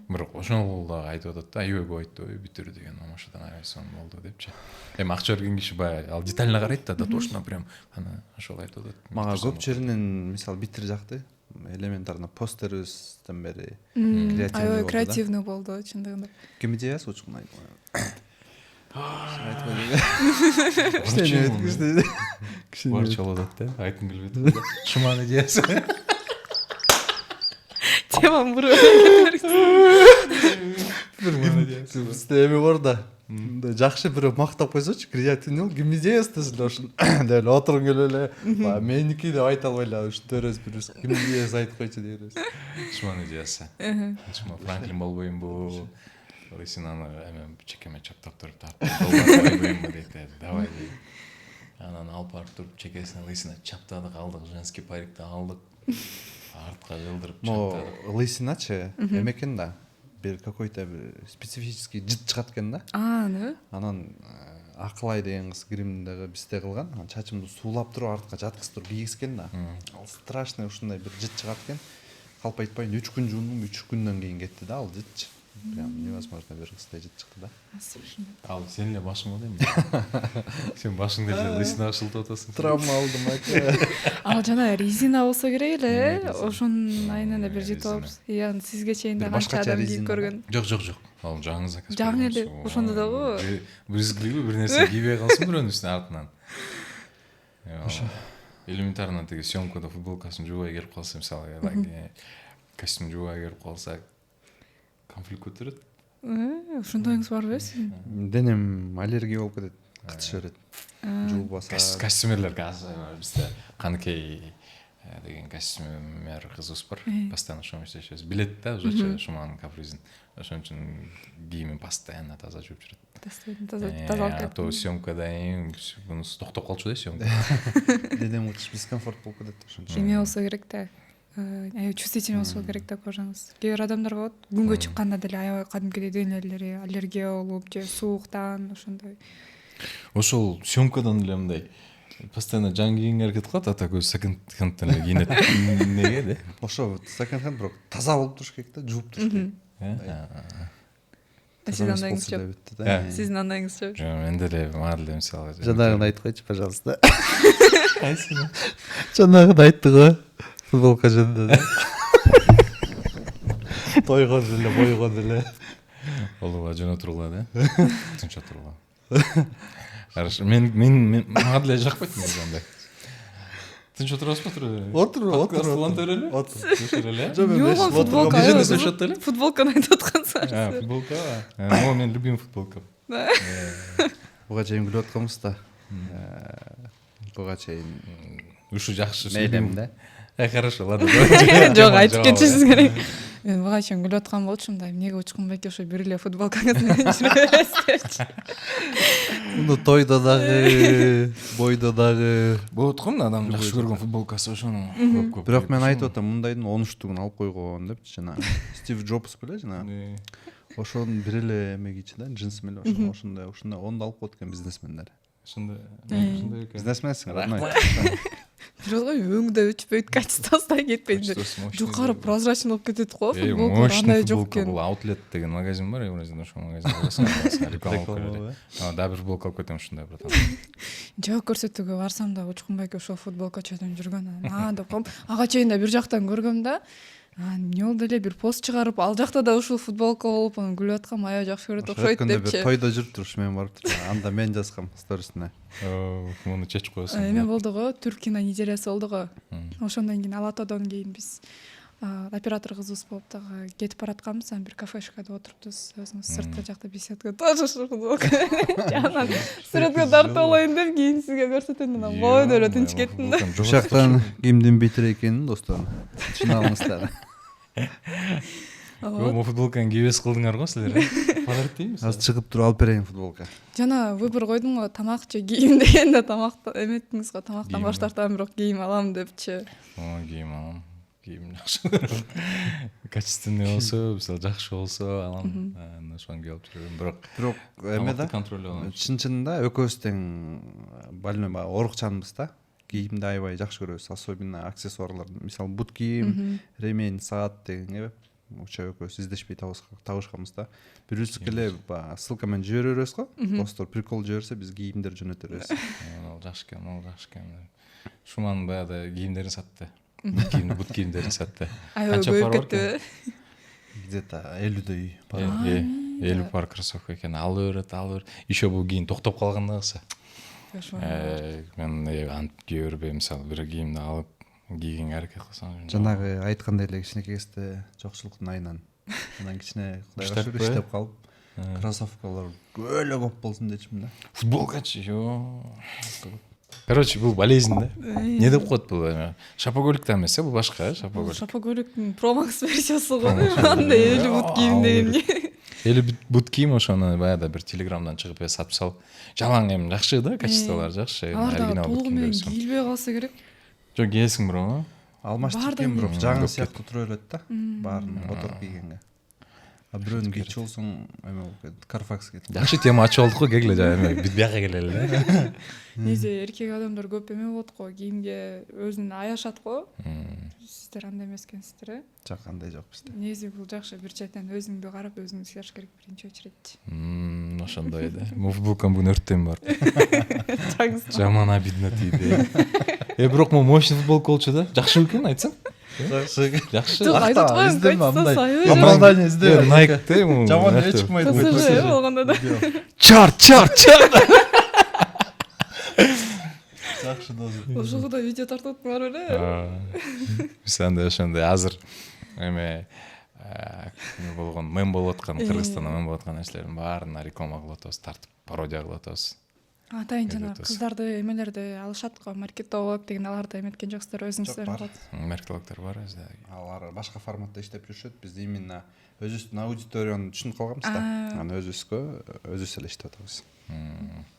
Бирок ошол да айтып атат да, аябай көп айтты, Битир деген Мамашадан аябай сонун болду депчи. Эми акча берген киши баягы ал детально карайт да, дотошно прям ана ошол айтып атат. Мага көп жеринен мисалы Битир жакты. Элементарно постерибизден бери креативный болду. Креативный болду, чындыгында. Ким идеясы учкун айтып. Бар чалып атат да, айтқым келбей атат. Шуман идеясы. Темам буруу. Бизде эме бар да. Жакшы бирөө мактап койсочу, креативный ким идеясы десин ошон деп эле отуруп келип эле, меники деп айта албай эле ушинтеребиз бирибиз. Ким идеясы айтып койчу дейбиз. Шуман идеясы. Шуман Франклин болбоймбу? Сен аны эме чекеме чаптап туруп койбоймбу дейт. Давай дейт. Анан алып барып туруп чекесине лысина чаптадык, алдык, женский парикти алдык. Артка жылдырып чаптадык. Лысиначы эме экен да. Бир какой-то специфический жыт чыгат экен да. Да? Анан Акылай деген кыз гримдеги бизде кылган. Анан чачымды суулап туруп артка жаткызып кийгизген да. Ал страшный ушундай бир жыт чыгат экен. Калп айтпайын 3 күн жуундум, 3 күндөн кийин кетти да ал жытчы. Прям невозможно бир кыздай жыт чыкты да. Ал сен эле башың эле. Сен башыңды эле лысина шылтап атасың. Травма алдым ака. Ал жана резина болсо керек эле, ошонун айынан бир жыт алып, сизге чейин да канча адам кийип көргөн. Жок. Ал жаңы заказ. Жаңы эле, ошондо дагы. Брызглыйбы бир нерсе кийбей калсын бирөөнүн үстүнө артынан. Элементарно теги съемкада футболкасын жуубай келип калса, мисалы, костюм жуубай келип калса, конфликт көтөрөт. Ошондойуңуз барбы сиздин? Денем аллергия болуп кетет. Кытыша берет. Жуубаса. Костюмерлер бизде Канкей деген костюмер кызыбыз бар. Постоянно ошону иштешебиз. Билет да уже Шуманын капризин. Ошон үчүн кийимин постоянно таза жууп жүрөт. Тазалап кетет. То съемкадан бунусу токтоп калчу да съемка. Денем өтүш дискомфорт болуп кетет ошон үчүн. Эме болсо керек да. Аябай чувствительный болсо керек да кожаңыз. Кээ бир адамдар болот, күнгө чыкканда деле аябай кадимкидей денелери аллергия болуп же сууктан ошондой. Ошол съемкадан эле мындай постоянно жан кийинге аракет кылат, ата көз секонд-хендтен эле кийинет. Неге да? Ошо секонд-хенд бирок таза болуп туруш керек да, жууп туруш керек. Сиздин андайыңызчы. Сиздин андайыңызчы. Жок, менде эле мага деле мисалы. Жанагыны айтып койчу, пожалуйста. Кайсыны? Жанагыны айтты го. Футболка жөнүндө. Тойгон эле, бойгон эле. Олуга жөн отургула да. Тынч отургула. Хорошо. Мен мага деле жакпайт негизи андай. Тынч отурасызбы, отур. Подкаст эле. Отур эле. Жок, футболка. Неже слушат эле? Футболканы айтып аткансыңар. Футболка. О, менин любимый футболка. Буга чейин күлүп атканбыз да. Буга чейин ушу жакшы мейлем да. Хорошо, ладно. Жок, айтып кетишиңиз керек. Мен буга чейин күлүп аткан болчумун да, эмнеге Учкун байке ошо бир эле футболкаңыз менен жүрө бересиз депчи. Муну тойдо дагы, бойдо дагы. Болот го мына адам жакшы көргөн футболкасы ошону көп. Бирок мен айтып атам, мындайдын 13-түгүн алып койгон депчи, жана Стив Джобс беле жана. Ошонун бир эле эме кийчи да, джинс менен ошондой онду алып коет экен бизнесмендер. Ошондой экен. Бизнесменсиң, Бирок өңдө өчпөйт, качествосы да кетпейт. Жукары прозрачный болуп кетет го, футболка мощный андай жок футболка. экен. Бул Outlet деген магазин бар, Евразияда ошол магазинге барсаң, реклама алып келет. Да, бир футболка алып кетем ушундай братан. Жок көрсөтүүгө барсам да Учкун байке ошол футболка чөйдөн жүргөн. Деп коем. Ага чейин да бир жактан көргөм да. Эмне болду эле, бир пост чыгарып, ал жакта да ушул футболка болуп, аны күлүп аткам, аябай жакшы көрөт окшойт депчи. Бир тойдо жүрүптүр, ушу мен барып туруп, анда мен жазгам сторисине. Муну чечип коесуң. Эме болду го, Түрк кино неделясы болду го. Ошондон кийин Ала тоодон кийин биз оператор кызыбыз болуп дагы кетип баратканбыз, анан бир кафешкада отуруптуз, өзүбүз сыртка жакта беседка тоже ушул футболка. Анан сүрөткө тартып алайын деп кийин сизге көрсөтөм, анан бой деп эле тынчып кеттим да. Бул жактан кимдин битири экенин достор түшүнө алыңыздар. Бул футболканы кийбес кылдыңар го силер. Подарок дейбиз. Азыр чыгып туруп алып берейин футболка. Жана выбор койдум го, тамак же кийим дегенде тамакты эметтиңиз го, тамактан баш тартам, бирок кийим алам депчи. Кийим алам. Кийим жакшы. Качественный болсо, мисалы жакшы болсо алам. Ошону кийип жүрөм, бирок эме да контроль алам. Чын-чынында экөөбүз тең балме орукчанбыз да. Кийимди аябай жакшы көрөбүз, особенно аксессуарлар. Мисалы бут кийим, ремень, саат деген уча экөөбүз издешпей табышканбыз да. Бирибизге эле ссылка менен жибере беребиз го. Достор прикол жиберсе биз кийимдер жөнөтө беребиз. Ал жакшы экен, ал жакшы экен. Шуман баягы кийимдерин сатты. Бут кийимдерин сатты. Канча пара бар экен? Где-то 50 пара. 50 пар кроссовка экен. Ал өрөт. Еще бул кийим токтоп калгандагысы. Мен антип кие бербейм, мисалы бир кийимди алып кийгенге аракет кылсам. Жанагы айткандай эле кичине кезде жокчулуктун айынан. Анан кичине кудайга шүгүр иштеп калып, кроссовкалар өлө көп болсун дечимин да. Футболкачы, короче, бул болезнь да. Не деп коет бул? Шапоголиктен эмес, бул башка, шапоголик. Шапоголиктин Pro Max версиясы го. Андай эле бут кийим деген. Эле бут кийим ошону баягы бир Телеграмдан чыгып сатып салып, жалаң эми жакшы да, качестволор жакшы. Алар да толугу менен кийилбей калса керек. Жок, кийесиң бирок. Алмаштырып бирок жаңы сыяктуу тура берет да. Баарын которуп кийгенге. А бирөөнү кийчи болсоң эме болуп кетет, Carfax кетет. Жакшы тема ачып алдык го, кегле эме бүт бияка келели. Незе эркек адамдар көп эме болот го, кийимге өзүн аяшат го. Сиздер андай эмес экенсиздер, Жок, андай жок бизде. Незе бул жакшы, бир четен өзүңдү карап өзүңдү сыяш керек биринчи очередь. Ошондой да. Футболкам бүгүн өрттөн бар. Жаман обидно тийди. Бирок могу мощный футболка болчу да. Жакшы экен айтсаң. Жакшы. Жок, айтып атпаймынбы? Оправдание издеп. Nike'те му. Жаман эле чыкпайт. ПСЖ болгондо да. Чар. Жакшы дозу. Ошого да видео тартып атпаңар беле? Сенде ошондой азыр эме болгон мем болуп аткан, Кыргызстанда мем болуп аткан нерселердин баарын реклама кылып атабыз, тартып пародия кылып атабыз. Атайын жана кыздарды эмелерди алышат го, маркетолог деген аларды эметкен жоксуздар, өзүңүздөр кылат. Маркетологдор бар өзү. Алар башка форматта иштеп жүрүшөт. Биз именно өзүбүздүн аудиторияны түшүнүп калганбыз да. Анан өзүбүз эле иштеп атабыз.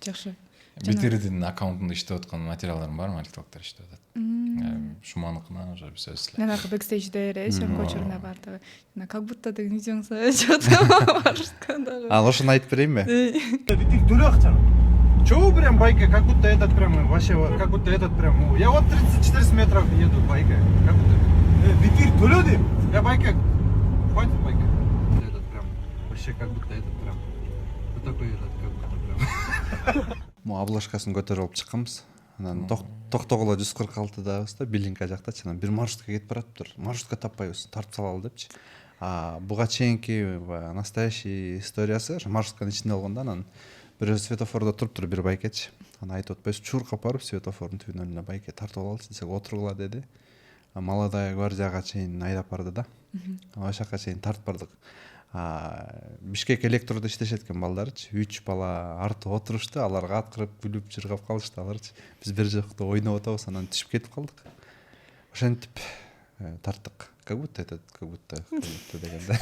Жакшы. Битердин аккаунтунда иштеп аткан материалдарым бар, маркетологдор иштеп атат. Шуманыкына уже биз өзүбүз эле. Жанагы бэкстейжде, сен көчөрүнө барды. Жана как будто деген видеоңузда чөтө барышканда. Ал ошону айтып берейинби? Битир төлөө акчаны. Чего прям байка, как будто этот прям вообще, как будто этот прям. Я вот 30-40 метров еду байкой. Как будто. Битир төлөө дейм. Я байка. Хватит байка. Этот прям вообще как будто этот прям. Вот такой этот как будто прям. Мо обложкасын көтөрүп алып чыкканбыз. Анан токтогула 146дабыз да, Билинка жактачы. Анан бир маршрутка кетип бараптыр. Маршрутка таппайбыз, тартып салалы депчи. Буга чейинки настоящий историясы маршрутканын ичинде болгон да, анан бир светофордо туруптур бир байкечи. Анан айтып атпайбыз, чуркап барып светофордун түбүнөн эле байке тартып алалычы десек отургула деди. Молодая гвардияга чейин айдап барды да. Ошол жака чейин тартып бардык. Бишкек электрода иштешет экен балдарчы. 3 бала артып отурушту, аларга аткырып күлүп жыргап калышты аларчы. Биз бир жакта ойноп атабыз, анан түшүп кетип калдык. ошентип тарттык. Как будто дегенде.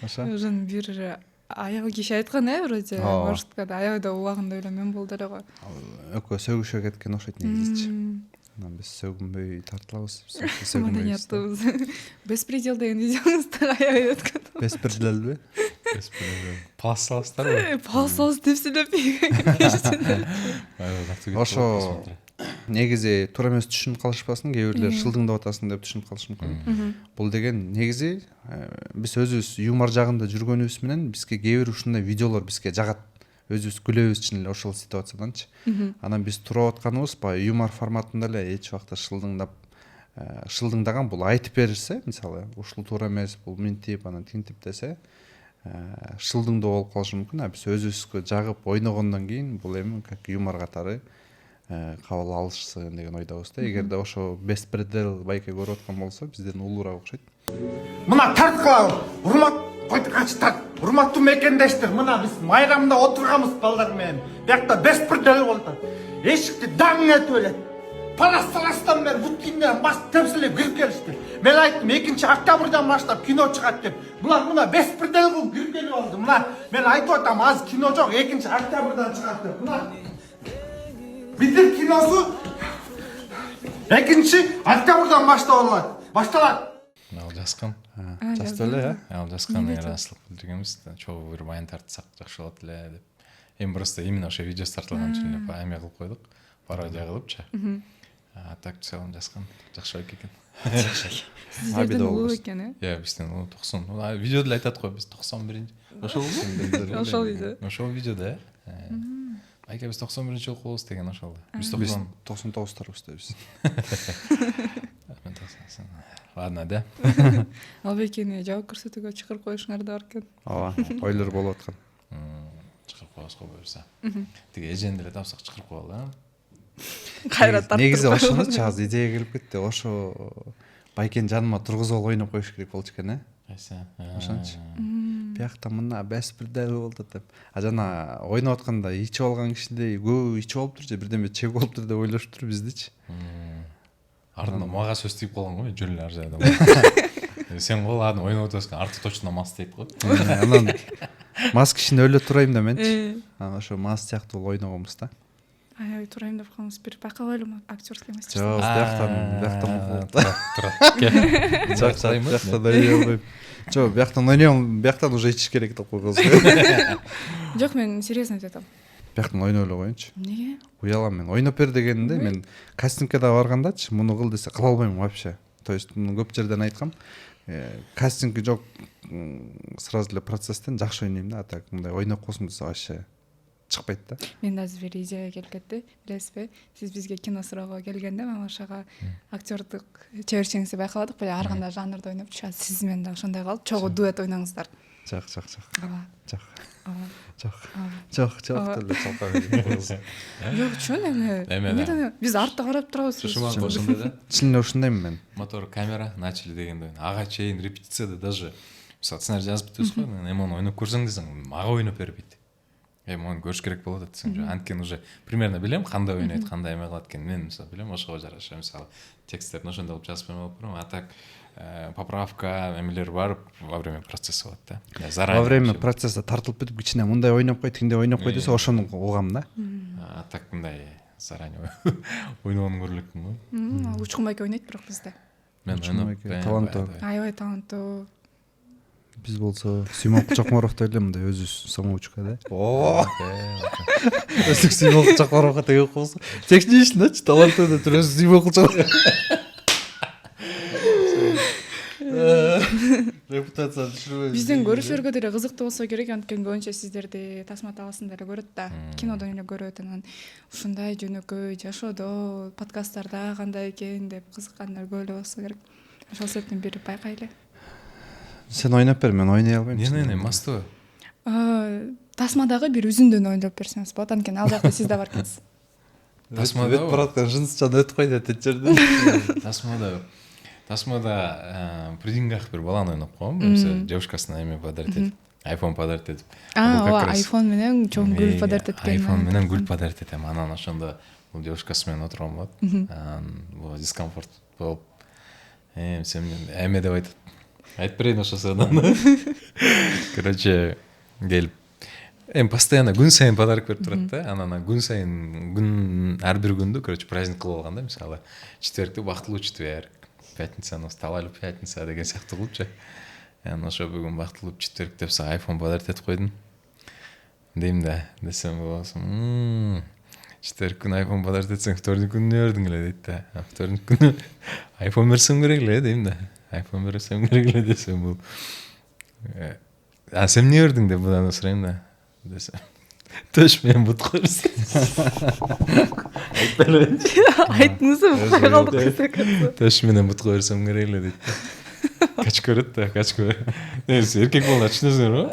Ошо. Ошон бир аял киши айткан вроде маршруткада аябыда убагында эле мен болду эле го. Экөө сөгүшө кеткен окшойт негизичи. Анан биз сөгүнбөй тартылабыз. Маданиятыбыз. Беспредел деген видеоңузда аябай өткөн. Беспределби? Пас саласыздарбы? Палсыз тепсилеп. Ошо негизи туура эмес түшүнүп калышпасын, кээ бирлер шылдыңдап атасың деп түшүнүп калышы мүмкүн. Бул деген негизи биз өзүбүз юмор жагында жүргөнүбүз менен бизге кээ бир ушундай видеолор бизге жагат. Өзүбүз күлөбүз чын эле ошол ситуациyaданчы. Анан биз туруп атканыбыз баягы юмор форматында эле эч убакта шылдыңдаган бул айтып берилсе, мисалы, ушул туура эмес, бул минтип, анан тинтип десе, шылдыңдоо болуп калышы мүмкүн. А биз өзүбүзгө жагып ойногондон кийин бул эми как юмор катары кабыл алышсын деген ойдобуз да. Эгерде ошо беспредел байке көрүп аткан болсо, бизден улуураак окшойт. Мына тарткыла урмат койду качтар. Урматтуу мекендештер, мына биз майрамда отурганбыз балдар менен. Биякта беспредел болду. Эшикти даң этип эле. Палас-саластан бери бут кийимден бас тепсилеп кирип келишти. Мен айттым, 2-октябрдан баштап кино чыгат деп. Булар мына беспредел кылып кирип келип алды. Мына мен айтып атам, аз кино жок, 2-октябрдан чыгат деп. Мына битир киносу 2-октябрдан башталат. Ал жазган. Жазды эле, Ал жазган ыраазычылык билдиргенбиз. Чогуу бир баян тартсак жакшы болот эле деп. Эми просто именно ошо видео тартылган үчүн эле эме кылып койдук. Пародия кылыпчы. А так целом жазган жакшы байке экен. Сиздерден улуу экен, Иә, бизден 90. Видеода эле айтат го, биз 91. Ошол видео. Ошол видеода. Байке биз 91 жыл кылабыз деген ошол. Биз 99-тарбыз да биз. Ладно, да. Албекени жабык көрсөтүүгө чакырып коюшуңар да бар экен. Ооба, ойлор болуп аткан. Чакырып коебузго буюрса. Тиги эжени деле тапсак чакырып коелу, а? Кайра тартып. Негизи ошонучу азыр идея келип кетти. Ошо байкени жаныма тургузуп алып ойноп коюш керек болчу экен, Кайсы? Ошончу. Биякта мына беспредел болду деп. А жана ойноп атканда ичип алган кишидей көп ичип алыптыр же бирдеме чегип алыптыр деп ойлошуптур биздичи. Артынан мага сөз тийип калган го, жөн эле ар жайда. Сен гол аны ойноп атасың, арты точно мас дейт го. Анан мас кишини өлө турайм да менчи. Анан ошо мас сыяктуу ойногонбуз да. Аябай турайм деп калганбыз, бир байкабайлы актерский мастерство. Жок, бияктан Жактан ойнойм. Жок, бияктан ойнойм, бияктан уже ичиш керек деп койгонбуз. Жок, мен серьезно айтып атам. Бияктан ойноп эле коеюнчу. Эмнеге? Уялам мен. Ойноп бер дегенде мен кастингке да баргандачы, муну кыл десе кыла албайм вообще. То есть муну көп жерден айткам. Кастинги жок, сразу эле процесстен жакшы ойнойм да, а так мындай ойноп койсоң десе вообще чыкпайт да. Мен азыр бир идея келип кетти. Билесизби? Сиз бизге кино суроого келгенде Мамашага актердук чеберчилигиңизди байкаладык, бул ар кандай жанрда ойноп чыгат. Сиз менен да ошондой кылып, чогуу дуэт ойноңуздар. Жок. Ооба. Жок деле чалкаа. Жок, чын эме. Эме. Биз артта карап турабыз. Ошондой да. Чын эле ушундаймын мен. Мотор, камера, начали дегенде. Ага чейин репетицияда даже мисалы сценарий жазып бүтөбүз го, эми оны ойноп көрсөң десең, мага ойноп бербейт. Эми оны көрүш керек болот десең, анткени уже примерно билем кандай ойнойт, кандай эме кылат экен. Мен мисалы билем, ошого жараша мисалы тексттерин ошондой кылып жазып берип алып турам. А так поправка эмелер бар во время процесса болот да. Заранее. Во время процесса тартылып бүтүп кичине мындай ойноп кой, тиңдей ойноп кой десе ошону угам да. А так мындай заранее ойногонун көрө элекмин го. Учкун байке ойнойт бирок бизде. Мен ойноп таланттуу. Аябай таланттуу. Биз болсо Сүймөн Кучакмаровдой эле мындай өзүбүз самоучка да. Өзүк Сүймөн Кучакмаровго тегип койсо, техничныйчы таланттуу деп туруп Сүймөн Кучакмаров. Репутация түшүрбөйбүз. Бизден көрүшөргө деле кызыктуу болсо керек, анткени көбүнчө сиздерди Тасма таласында эле көрөт да. Кинодон эле көрөт, анан ушундай жөнөкөй жашоодо, подкасттарда кандай экен деп кызыккандар көп эле болсо керек. Ошол себептен бир байкайлы. Сен ойноп бер, мен ойной албайм. Не, мастуу. Тасмадагы бир үзүндөн ойноп берсеңиз болот, анткени ал жакта сиз да бар экенсиз. Тасмада бараткан жынысчан өтүп койду деп жерде. Тасмада при деньгах бир баланы ойноп койгом. Мисалы, девушкасына эме подарить этип, iPhone подарить этип. Ооба, iPhone менен чоң гүл подарить эткен. iPhone менен гүл подарить этем. Анан ошондо бул девушкасы менен отурган болот. Бул дискомфорт болуп сен эме деп айтат. Айтып берейин ошосудан. Короче, келип постоянно күн сайын подарок берип турат да. Анан күн сайын ар бир күндү, короче, праздник кылып алганда, мисалы, четвергте бактылуу четверг, пятницаны усталали пятница деген сыяктуу кылыпчы. Анан ошо бүгүн бактылуу четверг деп сага iPhone подарок этип койдум. Дейм да, десем болсун. Четверг күнү iPhone подарок этсең, вторник күнү эмне бердиң эле дейт да. Вторник күнү iPhone берсем керек эле дейм да. iPhone берсем керек эле десем бул. Сен эмне бердиң деп мындан сурайм да. Десем. Төш менен бут көрсөң. Айттыңыз укпай калдык десек. Төш менен бут көрсөм керек эле дейт. Кач көрөт да, кач көрөт. Нерсе, эркек балдар түшүнөсүңөрбү?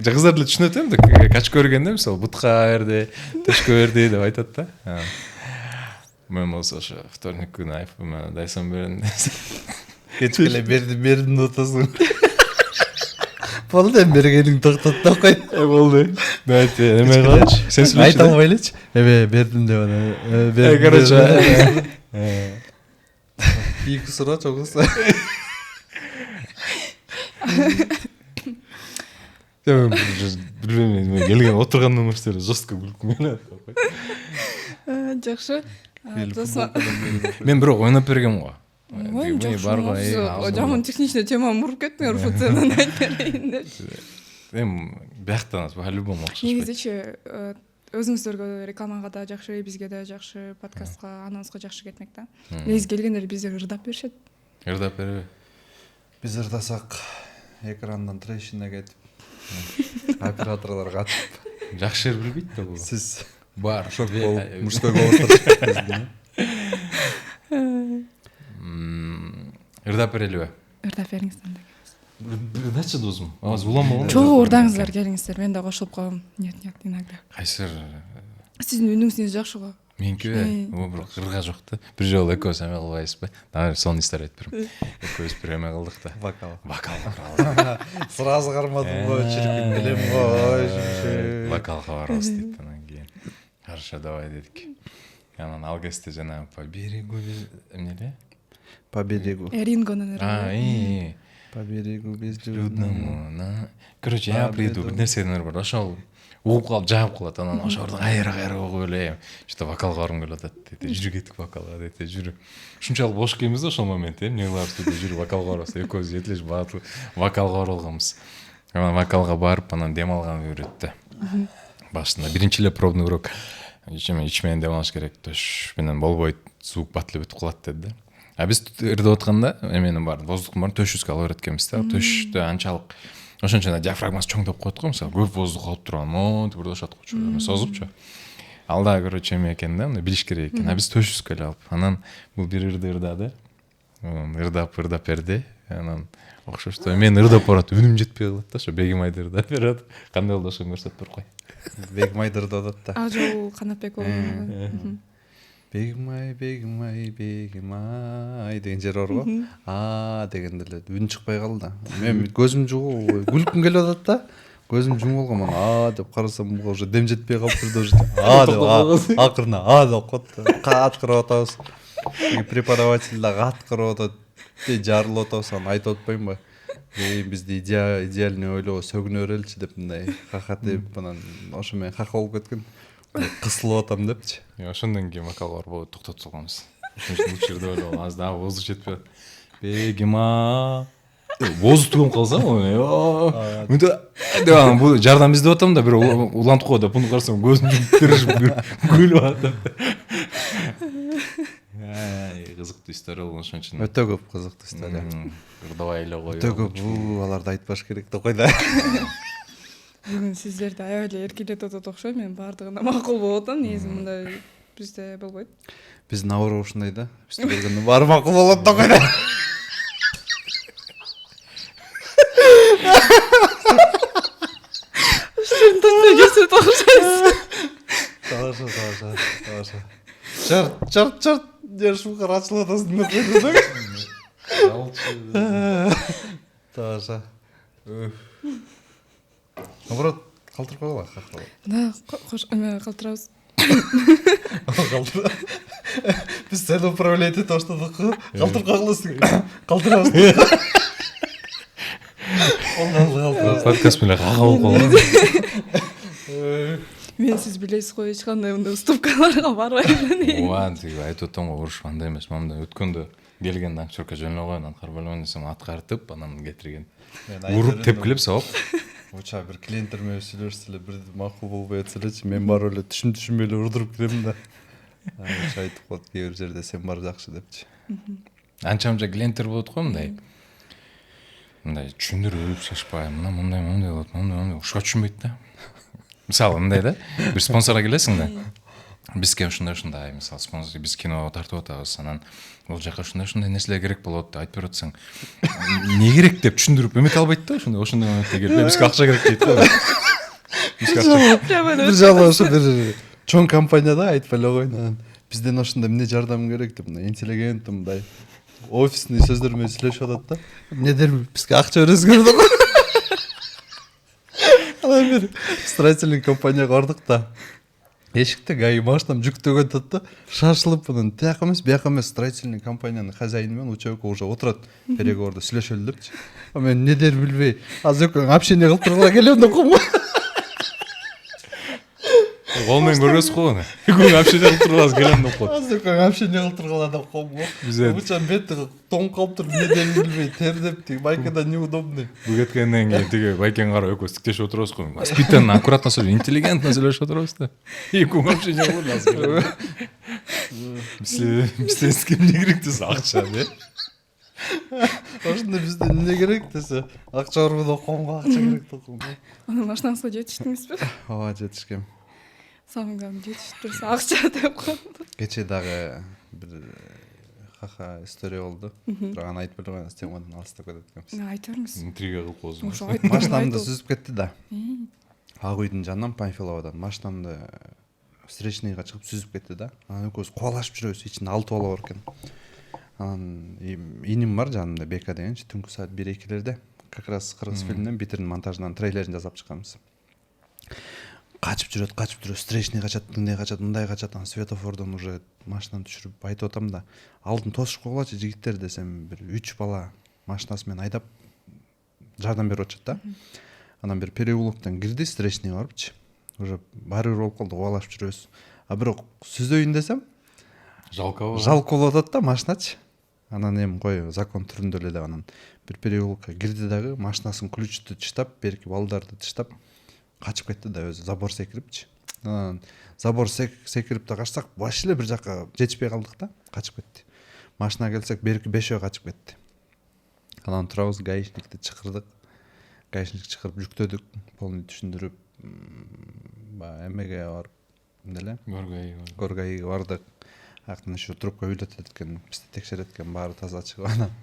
Кыздар деле түшүнөт эми, кач көргөндө, мисалы, бутка берди, төшкө берди деп айтат да. Мен болсо ошо вторник күнү iPhone дайсон бердим. Кечке эле бердим деп атасың. Болду эми бергениң токтот да кой. Болду. Давайте, эме кылчы. Сен сүйлөчү. Айта албайлычы. Эме бердим деп ана. Бердим. Короче. Iki sıra çok ısı. Bilmiyorum, gelgen oturgandan başları жестко күлкүм келет. Жакшы. Мен бирок ойноп бергем го. Жаман техничный теманы буруп кеттиңер ФЦнан айтып берейин деп. Эми бияктан по-любому окшош. Негизичи өзүңүздөргө рекламага да жакшы, бизге да жакшы, подкастка, анонска жакшы кетмек да. Негизи келгендер бизге ырдап беришет. Ырдап береби? Biz ырдасак экрандан трещина кетип, операторлор катып, Жакшы жер билбейт да бул. сиз Бар. шок болуп, мужской голос. Ырдап берелиби? Ырдап бериңиз анда. Дача досум. Аз уламагам. Чогуу ырдаңыздар, келиңиздер. Мен да кошулуп коем. Нет, иногда. Кайсыр? Сиздин үнүңүз жакшы го. Меники бирок ырга жок да. Бир жолу экөөбүз эме кылбайбызбы? Дагы сонун истер айтып берем. Экөөбүз бир эме кылдык да. Вокал. Сразу кармадым го, чиркин билем го. Вокалга барабыз дейт анан кийин. Хорошо, давай дедик. Анан ал кезде жана по берегу эмне? По берегу. Рингонун По берегу безлюдному. Короче, я приду, бир нерселер бар. Ошол угуп калып, жагып калат. Анан ошолорду кайра угуп эле. Что вокалга баргым келип атат дейт. Жүрү кетик вокалга дейт. Жүрү. Ушунчалык бош экенбиз да ошол моментте. Эмне кылабыз дейт. Жүрү вокалга барабыз. Экөөбүз жетелеш баатыл вокалга баралганбыз. Анан вокалга барып, анан дем алган үйрөттү. Башында биринчи эле пробный урок. Ичменен дем алыш керек. Төш менен болбойт, звук батылып өтүп калат деди да. А биз ырдап атканда эменин бар, воздуктун баарын төшүбүзгө алып береткенбиз да. Төштү анчалык ошончо диафрагмасы чоңдоп коет го, мисалы, көп воздух алып турган, деп ырдашат го, созупчу. Ал да, короче, эме экен да, билиш керек экен. А биз төшүбүзгө эле алып. Анан бул бир ырдады. Ырдап берди. Анан окшошту. Мен ырдап барат, үнүм жетпей калат да, ошо Бегимайды ырдап берет. Кандай болду ошону көрсөтүп бер кой. Бегимайды ырдадат да. А жол Канатбек болду. Бегимай деген жер бар го. Дегенде эле үн чыкпай калды. Мен көзүм жумуп, күлкүм келип атат да. Көзүм жумуп калган. Деп карасам, буга уже дем жетпей калыптыр да. Деп акырына деп коет. Кат кырып атабыз. Преподаватель да кат кырып атат. Жарылып атабыз, аны айтып атпаймынбы? Бизди идеальный ойлоо сөгүнө береличи деп мындай хахатып, анан ошо менен хаха болуп кеткен. Кысылып атам депчи. Ошондон кийин вокалга барбай токтотуп салганбыз. Ошондон учурда ойлогом, аз дагы воздух жетпей. Бегима. Воздух тугуп калсам, мынтип анан бул жардам издеп атам да, бир улантып коет деп, буну карасам көзүм тырышып күлүп атат. Кызыктуу история болгон ошон үчүн. Өтө көп кызыктуу история. Ырдабай эле коюп. Өтө көп, аларды айтпаш керек деп койду. Бүгүн сиздерди аябай эле эркелетип атат окшойт. Мен баардыгына макул болуп атам. Негизи мындай бизде болбойт. Биздин абыроо ушундай да. Бизде келгенде баары макул болот деп койду. Ушундай көрсөтүп окшойсуз. Тамаша. Чарт. Держу карачылы атасың деп койду да. Тамаша. Наоборот, калтырып койгула, какта. Да, калтырабыз. Biz sen машинаны управлять ете баштадык го. Калтырып каласың. Калтырабыз. Подкаст менен кага болуп калган. Мен сиз билесиз го, эч кандай мындай уступкаларга барбайм. Ооба, тиги айтып атам го, уруш андай эмес, мындай өткөндө келген акчурка жөнө койгон, аткар бөлмө десем аткартып, анан кетирген. Уруп тепкилеп сабап. Уча бир клиенттер менен сүйлөшсүлө, бир макул болбой атсылычы, мен барып эле түшүнбөй эле урдуруп кирем да. Уча айтып коет кээ бир жерде сен бар жакшы депчи. Анча-мынча клиенттер болот го мындай. Мындай түшүндүрүп шашпай, мындай болот, мындай ушуга түшүнбөйт да. Мисалы мындай да, бир спонсорго келесиң да. Бизге ушундай, мисалы спонсор биз кино тартып атабыз, анан бул жака ушундай нерселер керек болот деп айтып берип атсаң, не керек деп түшүндүрүп эмете албайт да, ошондой моментте келип, бизге акча керек дейт да. Бир жолу ошо бир чоң компанияда айтып эле койдум. Бизден ошондой эмне жардам керек деп, мындай интеллигент, мындай офисный сөздөр менен сүйлөшүп атат да. Эмнедер бизге акча бересиңер деп. Анан бир строительный компанияга бардык да. Эшикте гаи машинам жүктөгөн атат да. Шашылып анан тияк эмес, бияк эмес строительный компаниянын хозяйыны менен учебка уже отурат. Переговордо сүйлөшөлү депчи. А мен эмнедер билбей, азыр общение кылып тургула келем деп койгом. Кол менен көрөсүз го аны. Күн общение кылып тургула келем деп коет. Азыр общение кылып тургула деп койгом. Учан бети тоңуп калыптыр, эмнеден билбей, тердеп, тиги байкада неудобный. Бу кеткенден кийин тиги байкең карап экөөбүз тиктешип отурабыз го. Воспитанно, аккуратно сөйлөп, интеллигентно сөйлөшүп отурабыз да. Күн общение кылып азыр. Бизде эмне керек десе акча, де. Ошондо бизде эмне керек десе, акча бар деп койгомго, акча керек деп койгом. Анан машинаңызга жетиштиңизби? Ооба, жетишкем. Самый главный жетиштирсе акча деп коет. Кече дагы бир ха история болду. Бирок аны айтып эле коебуз, темадан алыстап кетет экенбиз. Айта бериңиз. Интрига кылып коебуз. Ошо айтып Машинамды сүзүп кетти да. Ак үйдүн жанынан Панфиловадан машинамды встречныйга чыгып сүзүп кетти да. Анан экөөбүз кубалашып жүрөбүз, ичинде 6 бала бар экен. Анан иним бар жанымда, Бека дегенчи, түнкү саат 1-2лерде как раз кыргыз фильминен Битирдин монтажынан трейлерин жасап чыкканбыз. Качып жүрөт, встречный качат, мындай качат, анан светофордон уже машинаны түшүрүп айтып атам да. Алдын тосуп койгулачы жигиттер десем, бир 3 бала машинасы менен айдап жардам берип атышат да. Анан бир переулоктон кирди, встречный барыпчы. Уже баары бир болуп калды, кубалашып жүрөбүз. А бирок сүзөйүн десем, жалко болуп атат да машиначы. Анан эми кой закон түрүндө эле деп анан бир переулокко кирди дагы, машинасын ключту тыштап, берки балдарды тыштап качып кетти да, өзү забор секирипчи. Анан забор секирип да качсак, баш эле бир жакка жетишпей калдык да, качып кетти. Машина келсек, берки 5өө качып кетти. Анан турабыз, гаишникти чакырдык. Гаишник чакырып жүктөдүк, полный түшүндүрүп, эмеге барып, эмне эле? Горгайга бардык. Актын ошо трубка үйлөтөт экен, бизди текшерет экен, баары таза чыгып анан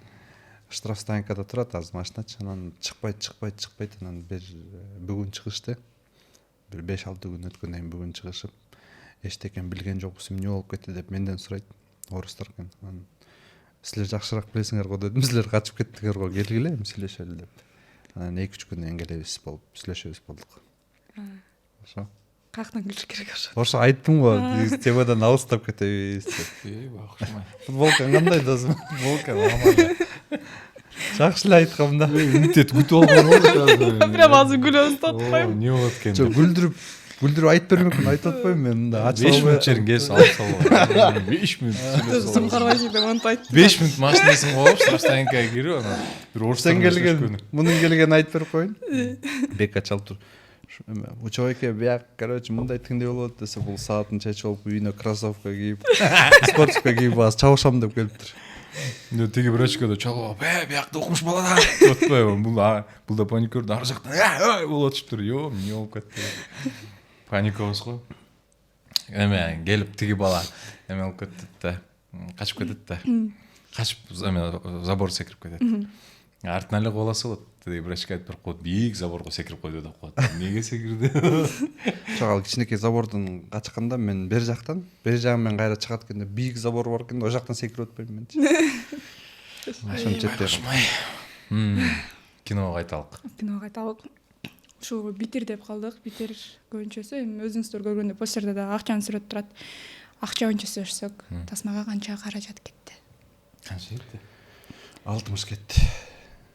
штрафстоянкада турат азыр машиначы. Анан чыкпайт, анан бир бүгүн чыгышты. Бир 5-6 күн өткөндөн кийин бүгүн чыгышып, эчтекен билген жокпуз, эмне болуп кетти деп менден сурайт. Орустар экен. Анан силер жакшыраак билесиңер го дедим. Силер качып кеттиңер го, келгиле, эми сүйлөшөлү деп. Анан 2-3 күндөн кийин келебиз болуп, сүйлөшөбүз болдук. Ошо. Каяктан күлүш керек ошо. Ошо айттым го, темадан алыстап кетебиз деп. Бакшмай. Футболка кандай досум? Футболка нормально. Жакшы эле айткам да. Интет күтүп алган болду. Прям азыр күлөбүз татпайм. Не болот экен? Жок, күлдүрүп айтып бермекмин, айтып атпайм мен мында. 5 мүнөт жерин кесип алып салып. 5 мүнөт. Өзүм карабайсың деп антып айттым. 5 мүнөт машинасын коюп, штрафстоянкага кирип, анан бир орустан келген, мунун келген айтып берип коеюн. Бека чалып тур. Учебайке бияк, короче, мындай тиңдей болот десе, бул саатын чечип алып, үйүнө кроссовка кийип, спортивка кийип, аз чабышам деп келиптир. Тиги бір очкада чалып, биякта окумуш бала да. Деп атпайбы, бул да паникөрдү ар жактан болуп атышыптыр. Йо, эмне болуп кетти? Паникабыз го. Эме келип тиги бала эме болуп кетти да. Качып кетет да. Качып эме забор секирип кетет. Артынан эле кубаласа болот. Тиги бір очка айтып коет, бийик заборго секирип койду деп коет. Эмнеге секирди? Чагал кичинекей забордон качканда мен бер жактан, бер жагынан кайра чыгат экен, бийик забор бар экен, о жактан секирип атпайм менчи. Ошончо Башмай. Киного кайталык. Ушу Битир деп калдык. Битир көбүнчөсү эми өзүңүздөр көргөндөй постерде да акчанын сүрөтү турат. акча боюнча сөйлөшсөк, тасмага канча каражат кетти? Канча кетти? 60 кетти.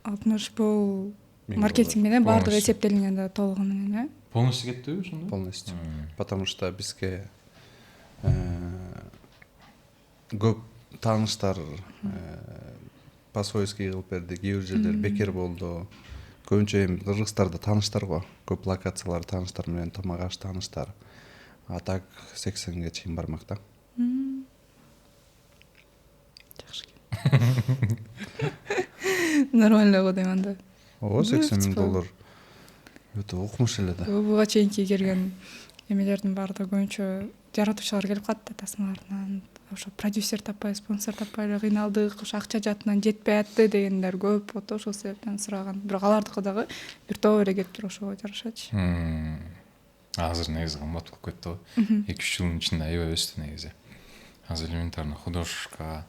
60 бул $1000. маркетинг менен баардыгы Полностью. эсептелгенде толугу менен, Полностью кеттиби ошондо? Полностью. Потому что бизге көп тааныштар по-свойски кылып берди, кээ бир жерлер бекер болду. Көбүнчө эми кыргыздарда тааныштар го, көп локациялар тааныштар менен, тамак аш тааныштар. А так 80ге чейин бармак да. жакшы. Нормально го дейм анда. Ого, $80,000 өтө укмуш эле да. Буга чейинки келген эмелердин баардыгы көбүнчө жаратуучулар келип калат да, тасмаларынан. Ошо продюсер таппай, спонсор таппай эле кыйналдык, ошо акча жаатынан жетпей атты дегендер көп болот, ошол себептен сураган. Бирок алардыкы дагы бир топ эле келип туруп ошого жарашачы. Азыр негизи кымбат болуп кетти го. 2-3 жылдын ичинде аябай өстү негизи. Азыр элементарно художка,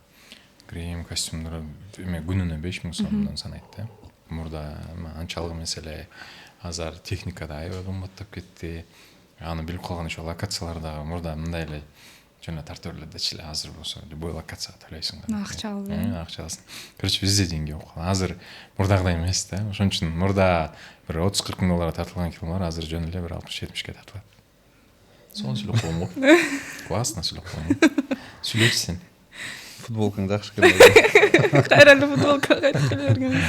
грим, костюмдар эме күнүнө 5000 сомдон санайт да. Мурда анчалык эмес эле. Азыр техника да аябай кымбаттап кетти. Аны билип калган ошо локациялар дагы мурда мындай эле жана тартып эле эле, азыр болсо любой локацияга төлөйсүң да. Акча алып. Акча аласың. Короче, бизде деньги болуп калган. Азыр мурдагыдай эмес да. Ошон үчүн мурда бир 30-40 миң долларга тартылган кинолор азыр жөн эле бир 60-70ке тартылат. Сонун сүйлөп коем го. Классно сүйлөп коем. Сүйлөчү сен. Футболкаң жакшы келди. Кайралуу футболка кайтып келе бергенбиз.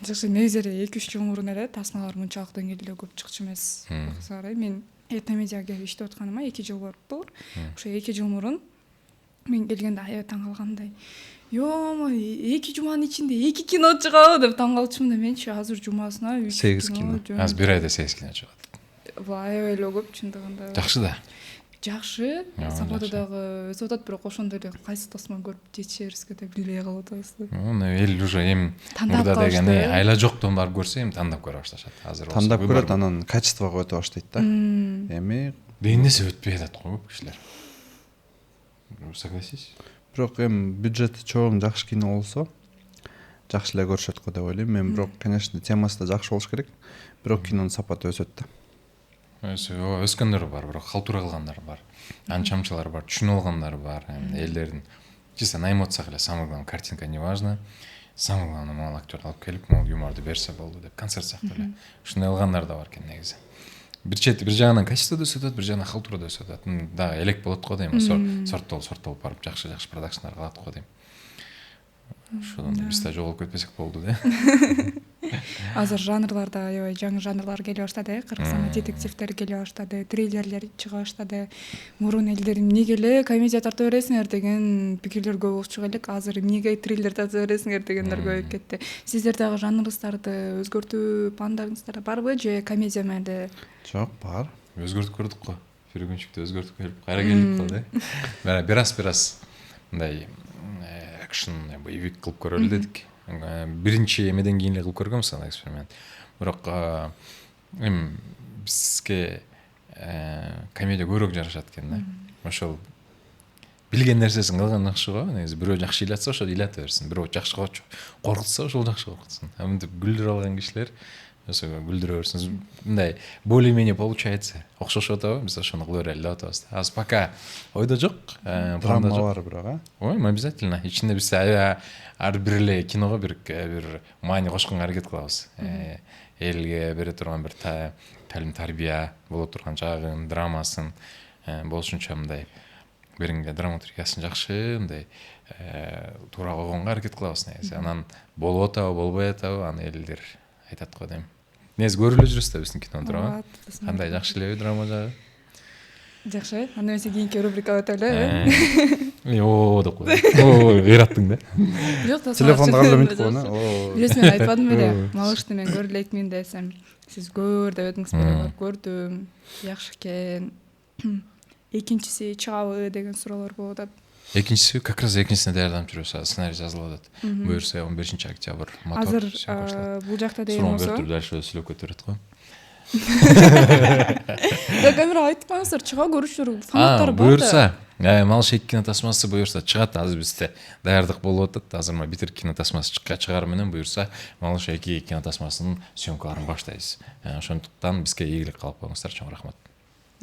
Жакшы, негизи эле 2-3 жыл мурун эле тасмалар мынчалык деңгээлде көп чыкчу эмес. Мен Этномедиага иштеп атканыма 2 жыл болуптур. Ошо 2 жыл мурун мен келгенде аябай таң калгандай. Йомо, 2 жуманын ичинде 2 кино чыгабы деп таң калчумун да, менчи азыр жумасына 8 кино. Азыр бир айда 8 кино чыгат. Аябай эле көп чындыгында. Жакшы да. Жакшы, сапаты дагы өсүп атат, бирок ошондой эле кайсы тасма көрүп жетишибизге да билбей калып атабыз. Эл уже эми мурда деген айла жоктон барып көрсө эми тандап көрө башташат. Азыр Тандап көрөт, анан качествого өтө баштайт да. Эми бейнеси өтпөй атат го көп кишилер. Согласись? бирок эми бюджети чоң жакшы кино болсо жакшы эле көрүшөт го деп ойлойм. Мен бирок, конечно, темасы да жакшы болуш керек. Бирок кинонун сапаты өсөт да. Өскөндөр бар, бирок халтура кылгандар бар. Анчамчылар бар, түшүнүп алгандар бар. Элдердин чисто на эмоциях эле, самое главное, картинка не важно. Самое главное, могул актер алып келип, могул юморду берсе болду деп, концерт сыяктуу эле. Ушундай кылгандар да бар экен негизи. Бир жагынан качество да өсөт, бир жагынан халтура да өсөт. Дагы элек болот го дейм, сорттолуп барып жакшы продакшндар кылат го дейм. Ошодон биз да жоголуп кетпесек болду да. Азыр жанрларда аябай жаңы жанрлар келе баштады, Кыргызстанда детективдер келе баштады, триллерлер чыга баштады. Мурун элдер эмнеге эле комедия тарта бересиңер деген пикирлер көп болуп чыга элек, азыр эмнеге триллер тарта бересиңер дегендер көбөйүп кетти. Сиздер дагы жанрыңыздарды өзгөртүү пландарыңыздар барбы же комедия менен эле? Жок, бар. Өзгөртүп көрдүк го. Жүргүнчүктү өзгөртүп келип, кайра келип калды. Бираз мындай экшен, боевик кылып көрөлү дедик. Биринчи эмеден кийин эле кылып көргөнбүз аны эксперимент. Бирок эми бизге комедия көбүрөөк жарашат экен да. Ошол билген нерсесин кылган жакшы го. Негизи бирөө жакшы ыйлатса, ошол ыйлата берсин. Бирөө жакшы коркутса, ошол жакшы коркутсын. Мынтип күлдүрө алган кишилер ошо күлдүрө берсин. Мындай более-менее получается. Окшошуп атабы, биз ошону кыла берели деп атабыз. Азыр пока ойдо жок, планда жок. Бар бирок, а? Ой, обязательно. Ичинде биз ар бир эле киного бир маани кошконго аракет кылабыз. Элге бере турган бир талим тарбия боло турган жагын, драмасын болушунча мындай беринге драматургиясын жакшы мындай туура койгонго аракет кылабыз негизи. Анан болуп атабы, болбой атабы, аны элдер айтат го дейм. Негизи көрүп эле жүрөсүз да биздин кинону драма. Кандай жакшы элеби драма жагы? Жакшы. Анда эмесе кийинки рубрикага өтөлү. О, деп кой. О, ыйраттың да. Жок, Телефонду кабыл этип койгон. Бирөөсү мен айтпадым беле. Малышты мен көрүп элекмин десем, сиз көр деп өтүңүз беле. Көрдүм. Жакшы экен. Экинчиси чыгабы деген суроолор болуп атат. Экинчиси как раз экинчисине даярданып жүрөбүз. Сценарий жазылып атат. Буюрса 11-октябрь мотор. Азыр бул жакта деген болсо. Суроолор дальше сүйлөп кетерет го. Я камера айткансыздар, чыга көрүшүр, фанаттар бар. Буюрса, Малыш 2 кино тасмасы буюрса чыгат. Азыр бизде даярдык болуп атат. Азыр ма битир кино тасмасы чыгар менен буюрса Малыш 2 кино тасмасынын съемкаларын баштайбыз. Ошондуктан бизге ийгилик кылып коюңуздар, чоң рахмат.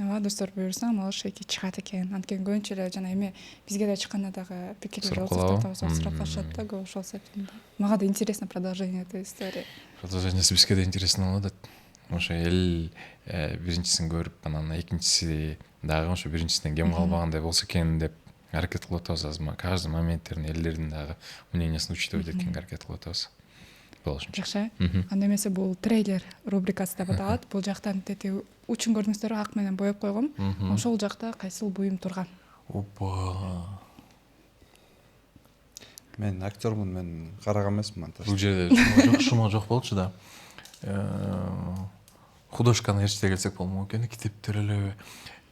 ооба достор буюрса малыш 2 чыгат экен. Анткени көбүнчө эле жана эми бизге да чыкканда дагы пикирлер Сурап отзывдар калабы? да сурап калышат да көп ошол себептен. Мага да интересно продолжение этой истории. Продолжениеси бизге да интересно болуп атат. Ошо эл биринчисин көрүп анан экинчиси дагы ошо биринчисинен кем калбагандай болсо экен деп аракет кылып атабыз азыр. Каждый моменттерин элдердин дагы мнениясын учитывать эткенге аракет кылып атабыз. Болушунча. Жакшы. Анда эмесе бул трейлер рубрикасы деп аталат. Бул жактан тети учин көрдүңүздөрбү, ак менен боеп койгом. Ошол жакта кайсыл буюм турган? Опа. Мен актёрмун, мен караган эмесмин анташ. Бул жерде шума жок болчу да. Художканы ээрчите келсек болмок экен. Китептер эле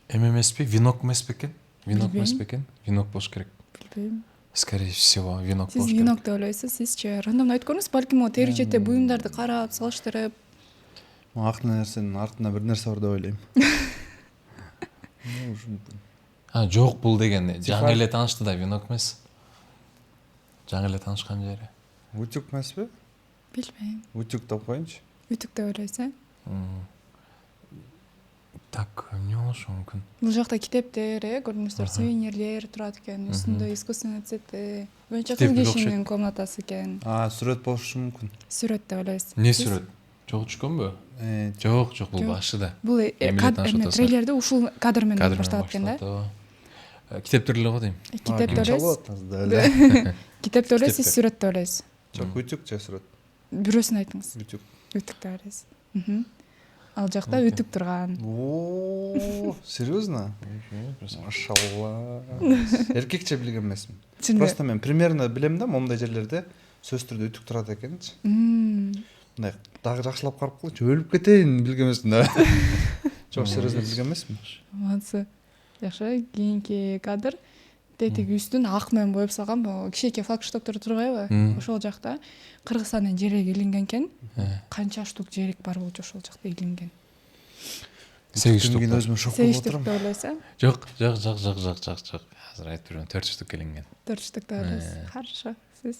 эме эмеспи? Венок эмеспи экен? Венок эмеспи экен? Венок болуш керек. Билбейм. Скорее всего, венок Сиз болуш керек. винок деп ойлойсуз, сизчи? Рандомдо айткып көрүңүз, балким могу тери четте буюмдарды карап, салыштырып. Ак нерсенин артында бир нерсе бар деп ойлойм. Жок бул деген жаңы эле таанышты да, венок эмес. Жаңы эле таанышкан жери. Утюг эмеспи? Билбейм. Утюг деп коеюнчу. Үтүк деп ойлойсуз, Так, эмне болушу мүмкүн? Бул жакта китептер, көрдүңүздөр, сувенирлер турат экен, үстүндө искусственный цветы. Боюнча кыз Китеп бир кишинин комнатасы экен. Сүрөт болушу мүмкүн. Сүрөт деп ойлойсуз. Не сүрөт? Жок түшкөнбү? Жок, бул башыда. Бул Эмне таанышып атасың? трейлерде ушул кадр менен Кадр менен башталат экен да. башталат. Китептер эле го дейм. Китеп деп ойлойсуз. ойлойсуз. Китеп деп ойлойсуз, сиз сүрөт деп ойлойсуз. Жок, утюг же сүрөт. Бирөөсүн айтыңыз. Утюг. Үтүк деп ойлойсуз. Ал жакта үтүк турган. О, серьезно? Машалла. Эркекче билген эмесмин. Просто мен примерно билем да, момундай жерлерде сөзсүз түрдө үтүк турат экенчи. Мындай дагы жакшылап карап кылчу, өлүп кетейин билген эмесмин да. Жок, серьезно билген эмесмин. Молодцы. Жакшы, кийинки кадр. Тетиги үстүн ак менен боеп салган, бул кичинекей флагштоктор турбайбы? Ошол жакта Кыргызстандын жереги илинген экен. Канча штук жерек бар болчу ошол жакта илинген? 8 штук. Мен өзүмө шок 8 болуп штук атырам. деп ойлойсуз? Жок. Азыр айтып жүрөм, 4 штук келинген. 4 штук деп ойлойсуз. Хорошо. Сиз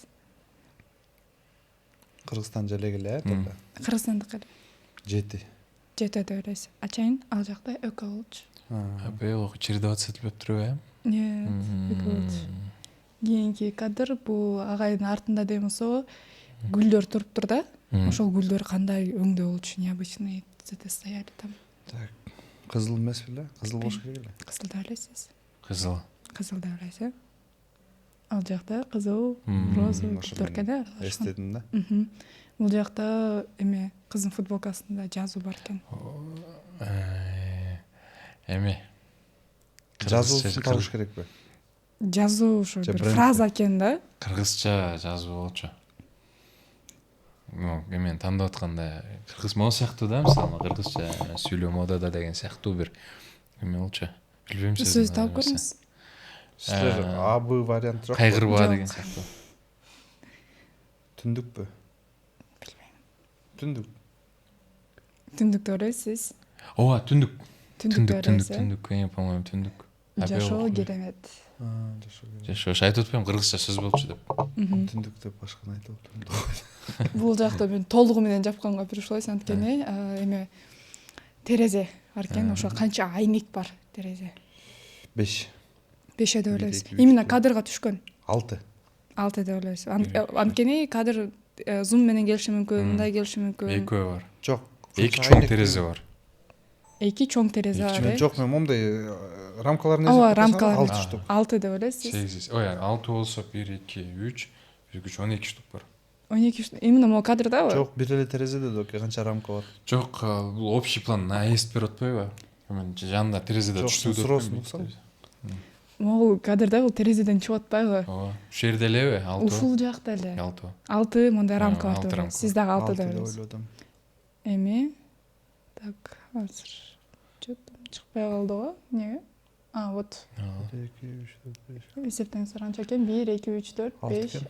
Кыргызстан желеги эле, топо. Кыргызстандык эле. 7. 7 деп ойлойсуз. Ачайын, ал жакта экөө болчу. Бул чередоваться этилип өтүрүп, Экөө болчу. Кийинки кадр бул агайдын артында демесо гүлдөр туруптур да. Ошол гүлдөр кандай өңдө болчу, необычные цветы стояли там. Так. Кызыл эмеспи эле? Кызыл болуш керек эле. Кызыл деп ойлойсуз? Кызыл. Кызыл деп ойлойсуз. Ал жакта кызыл, роза гүлдөр экен да. Эстедим да. Бул жакта эме кыздын футболкасында жазуу бар экен. Эме. Жазуусун табыш керекпи? Жазуу ошо бир бренд. фраза экен да. Кыргызча жазуу болчу. Мен тандап атканда кыргыз могу сыяктуу да, мисалы кыргызча сүйлөө модада деген сыяктуу бир эме болчу. Билбейм сиз. Сөз таап көрүңүз. Силер А, Б вариант жок. Кайгырба деген сыяктуу. Түндүкпү? Түндүк. Түндүк деп ойлойсуз? Ооба, түндүк. Түндүк. По-моему, түндүк. Жашоо керемет. Жашоо, айтып атпайм, кыргызча сөз болчу деп. Түндүк деп башканы айтып атам. Бул жакта мен толугу менен жапканга пришлось, анткени эме терезе бар экен, ошо канча айнек бар терезе. 5. 5 деп ойлойсуз. Бир, эки, үч, Именно төрт. кадрга түшкөн. 6. 6 деп ойлойсуз. Анткени кадр зум менен келиши мүмкүн, мындай келиши мүмкүн. Экөө бар. Жок. Эки чоң терезе бар. 2 чоң терезе бар. Жок, мен момундай рамкаларын Ооба, рамкалар. 6 штук. 6 деп ойлойсуз. 8. Ой, 6 болсо 1, 2, 3, 12 штук бар. 12 штук. Именно могу кадрдабы? Жок, бир эле терезеде да канча рамка бар. Жок, бул общий план наезд берип атпайбы? Мен жанында терезеде Жок, түштүү деп. суроосун уксам. Могу кадрда бул терезеден чыгып атпайбы? Ооба. Ушул жерде элеби? 6. Ушул жакта эле. 6. 6 мындай рамка бар алты деп рамка. ойлойсуз. Сиз дагы 6 деп 6 деп ойлойсуз. ойлодум. Эми так, азыр чөтүм чыкпай калды го. Эмнеге? Вот. 2, 3, 4, 5. Эсептеңиздер канча экен? 1, 2, 3, 4, 5, 6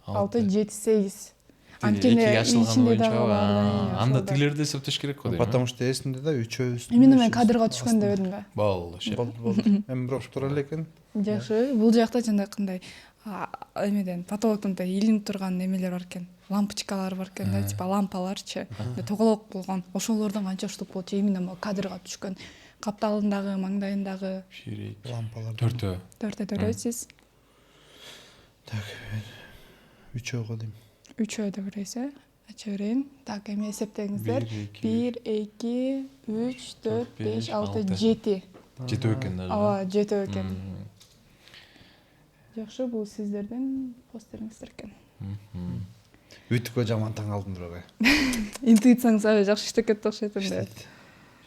6, 7, 8. Анткени ачылган боюнча анда анда тилерди эсептеш керек го дейм. Потому что эсимде да 3-өбүз. Именно мен кадрга түшкөн деп едим да. Болду. Болду. Эми бирок тура эле экен. Жакшы. Бул жакта жанакындай эмеден потолоктон илинип турган немелер бар экен. Лампочкалар бар экен да, типа лампаларчы. Тоголок болгон. Ошолордон канча штук болчу именно кадрга түшкөн. капталындагы, маңдайындагы? Лампалар. Төртөө. Төртө төлөйсүз. Так, үчөө дейм. Үчөө деп ойлойсуз, ача берейин. Так, эми эсептеңиздер. 1, 2, 3, 4, 5, 6, 7. Жетөө экен даже. Ооба, жетөө экен. Жакшы, бул сиздердин постериңиздер экен. Үтүккө жаман таң алдым бирок. Интуицияңыз аябай жакшы иштеп кетти окшойт энди.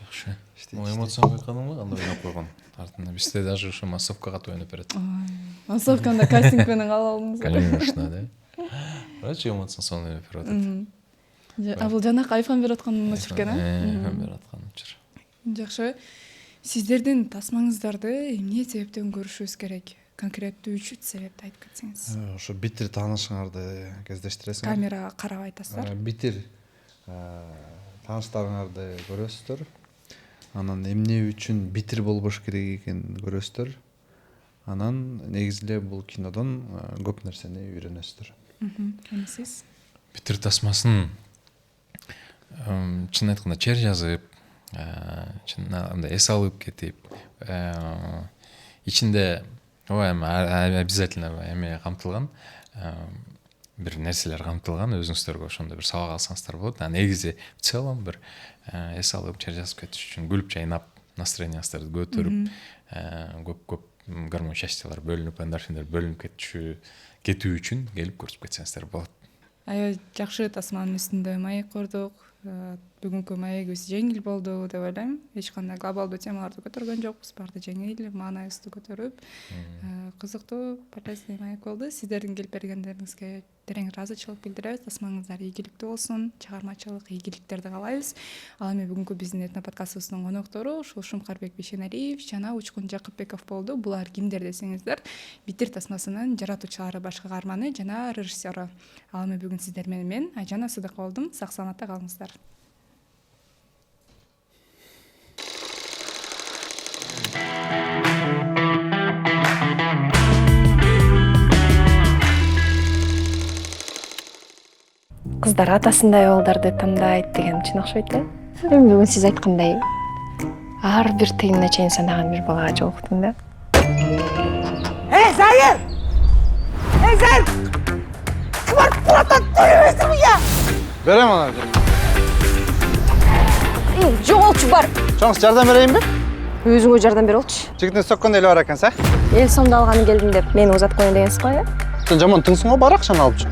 Жакшы. Эмоцияң койгонуңбу, андай ойноп койгон. Артында бизде даже ушу массовка катып ойноп берет. Массовканда кастинг менен кабыл алдыңыз. Конечно, да. Короче, эмоцияң сонун ойноп берип атат. А бул жанакы айфон берип аткан учур экен, Айфон берип аткан учур. Жакшы. Сиздердин тасмаңыздарды эмне себептен көрүшүбүз керек? Конкреттүү 3 себепти айтып кетсеңиз. Ошо битир таанышыңарды кездештиресиңер. Камера карап айтасыздар. Битир тааныштарыңарды көрөсүздөр. Анан эмне үчүн битир болбош керек экенин көрөсүздөр. Анан негизи эле бул кинодон көп нерсени үйрөнөсүздөр. Эми сиз? Битир тасмасын чын айтканда чер жазып, чын андай эс алып кетип, ичинде обязательно эме камтылган, бир нерселер камтылган, өзүңүздөргө ошондой бир сабак алсаңыздар болот. Негизи в целом бир эс алып чер жазып кетиш үчүн күлүп жайнап, настроенияңыздарды көтөрүп, көп гормон счастьялар бөлүнүп, эндорфиндер бөлүнүп кетүү үчүн келип көрүп кетсеңиздер болот. Аябай жакшы тасманын үстүндө маек курдук. Бүгүнкү маегибиз жеңил болду деп ойлойм. Эч кандай глобалдуу темаларды көтөргөн жокпуз. Барды жеңил, маанайыбызды көтөрүп, кызыктуу, полезный маек болду. Сиздердин келип бергендериңизге терең ыраазычылык билдиребиз. Тасмаңыздар ийгиликтүү болсун, чыгармачылык ийгиликтерди каалайбыз. Ал эми бүгүнкү биздин этноподкастыбыздын коноктору ушул Шумкарбек Бишеналиев жана Учкун Жакыпбеков болду. Булар кимдер десеңиздер, Битир тасмасынын жаратуучулары, баш каарманы жана режиссеру. Ал эми бүгүн сиздер менен мен Айжан Асыдык болдум. Сак саламатта калыңыздар. Кыздар атасындай балдарды тандайт деген чын окшойт э? Эми бүгүн сиз айткандай ар бир тыйынына чейин санаган бир балага жолуктум да. Зайыр! Зайыр! Кым барып кулатат көрөбүзбү я? Берем ана. Жоголчу бар. Чоңуз жардам берейинби? Өзүңө жардам бер болчу. Жигитин соккон эле бар экенсиз, Эл сомду алганы келдим деп мени узатып коюн дегенсиз го, э? Сен жаман тыңсың го, бар акчаны алып чык.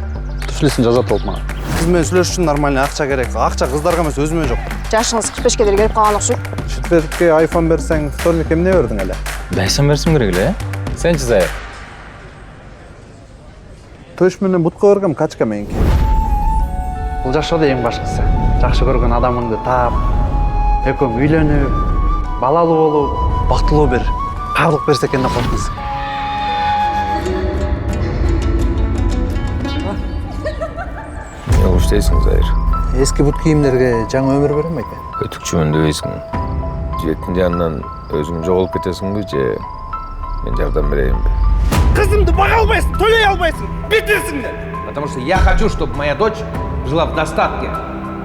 Туфлисин жазат болуп мага. Кыз менен сүйлөшүш үчүн нормальный акча керек. Акча кыздарга эмес, өзүмө жок. Жашыңыз 45ке деле келип калган окшойт. Четвертке айфон берсең, вторник эмне бердиң эле? Дайсан берсем керек эле, Сенчи Зайыр? Төш менен бутка бергем качка мененки. Бул жашоодо эң башкысы. Жакшы көргөн адамыңды таап, экөөң үйлөнүп, балалуу болуп, бактылуу бир каалык берсе экен деп коёмуз. Эмне иштейсиң, Зайыр? Эски бут кийимдерге жаңы өмүр берем экен. Өтүкчүмүн дебейсиң. Жигиттин жанынан өзүң жоголуп кетесиңби же мен жардам берейинби? Кызымды бага албайсың, төлөй албайсың, битирсиңдер. Потому что я хочу, чтобы моя дочь жила в достатке.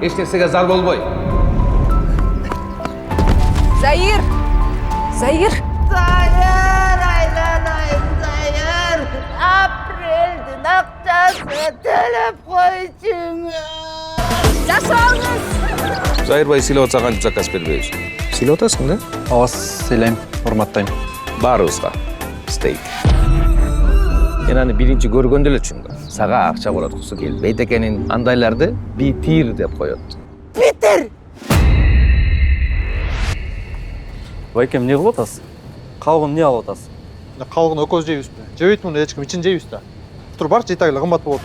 Эч нерсеге зар болбой. Зайыр! Зайыр! Зайыр, айланайым, Зайыр! Апрелдин акчасы төлөп койчуңуз. Жашаңыз! Зайырбай сыйлап атса кантип заказ бербейбиз? Сыйлап атасың да? Ооба, сыйлайм, урматтайм. Баарыбызга стейк. Мен аны биринчи көргөндө эле түшүндүм. Сага акча короткусу келбейт экенин, андайларды битир деп коет. Битир! Байке, эмне кылып атасыз? Калгын эмне алып атасыз? Калгын экөөбүз жейбизби? Жебейт муну эч ким, ичин жейбиз да. Тур бар, жейт айла кымбат болот.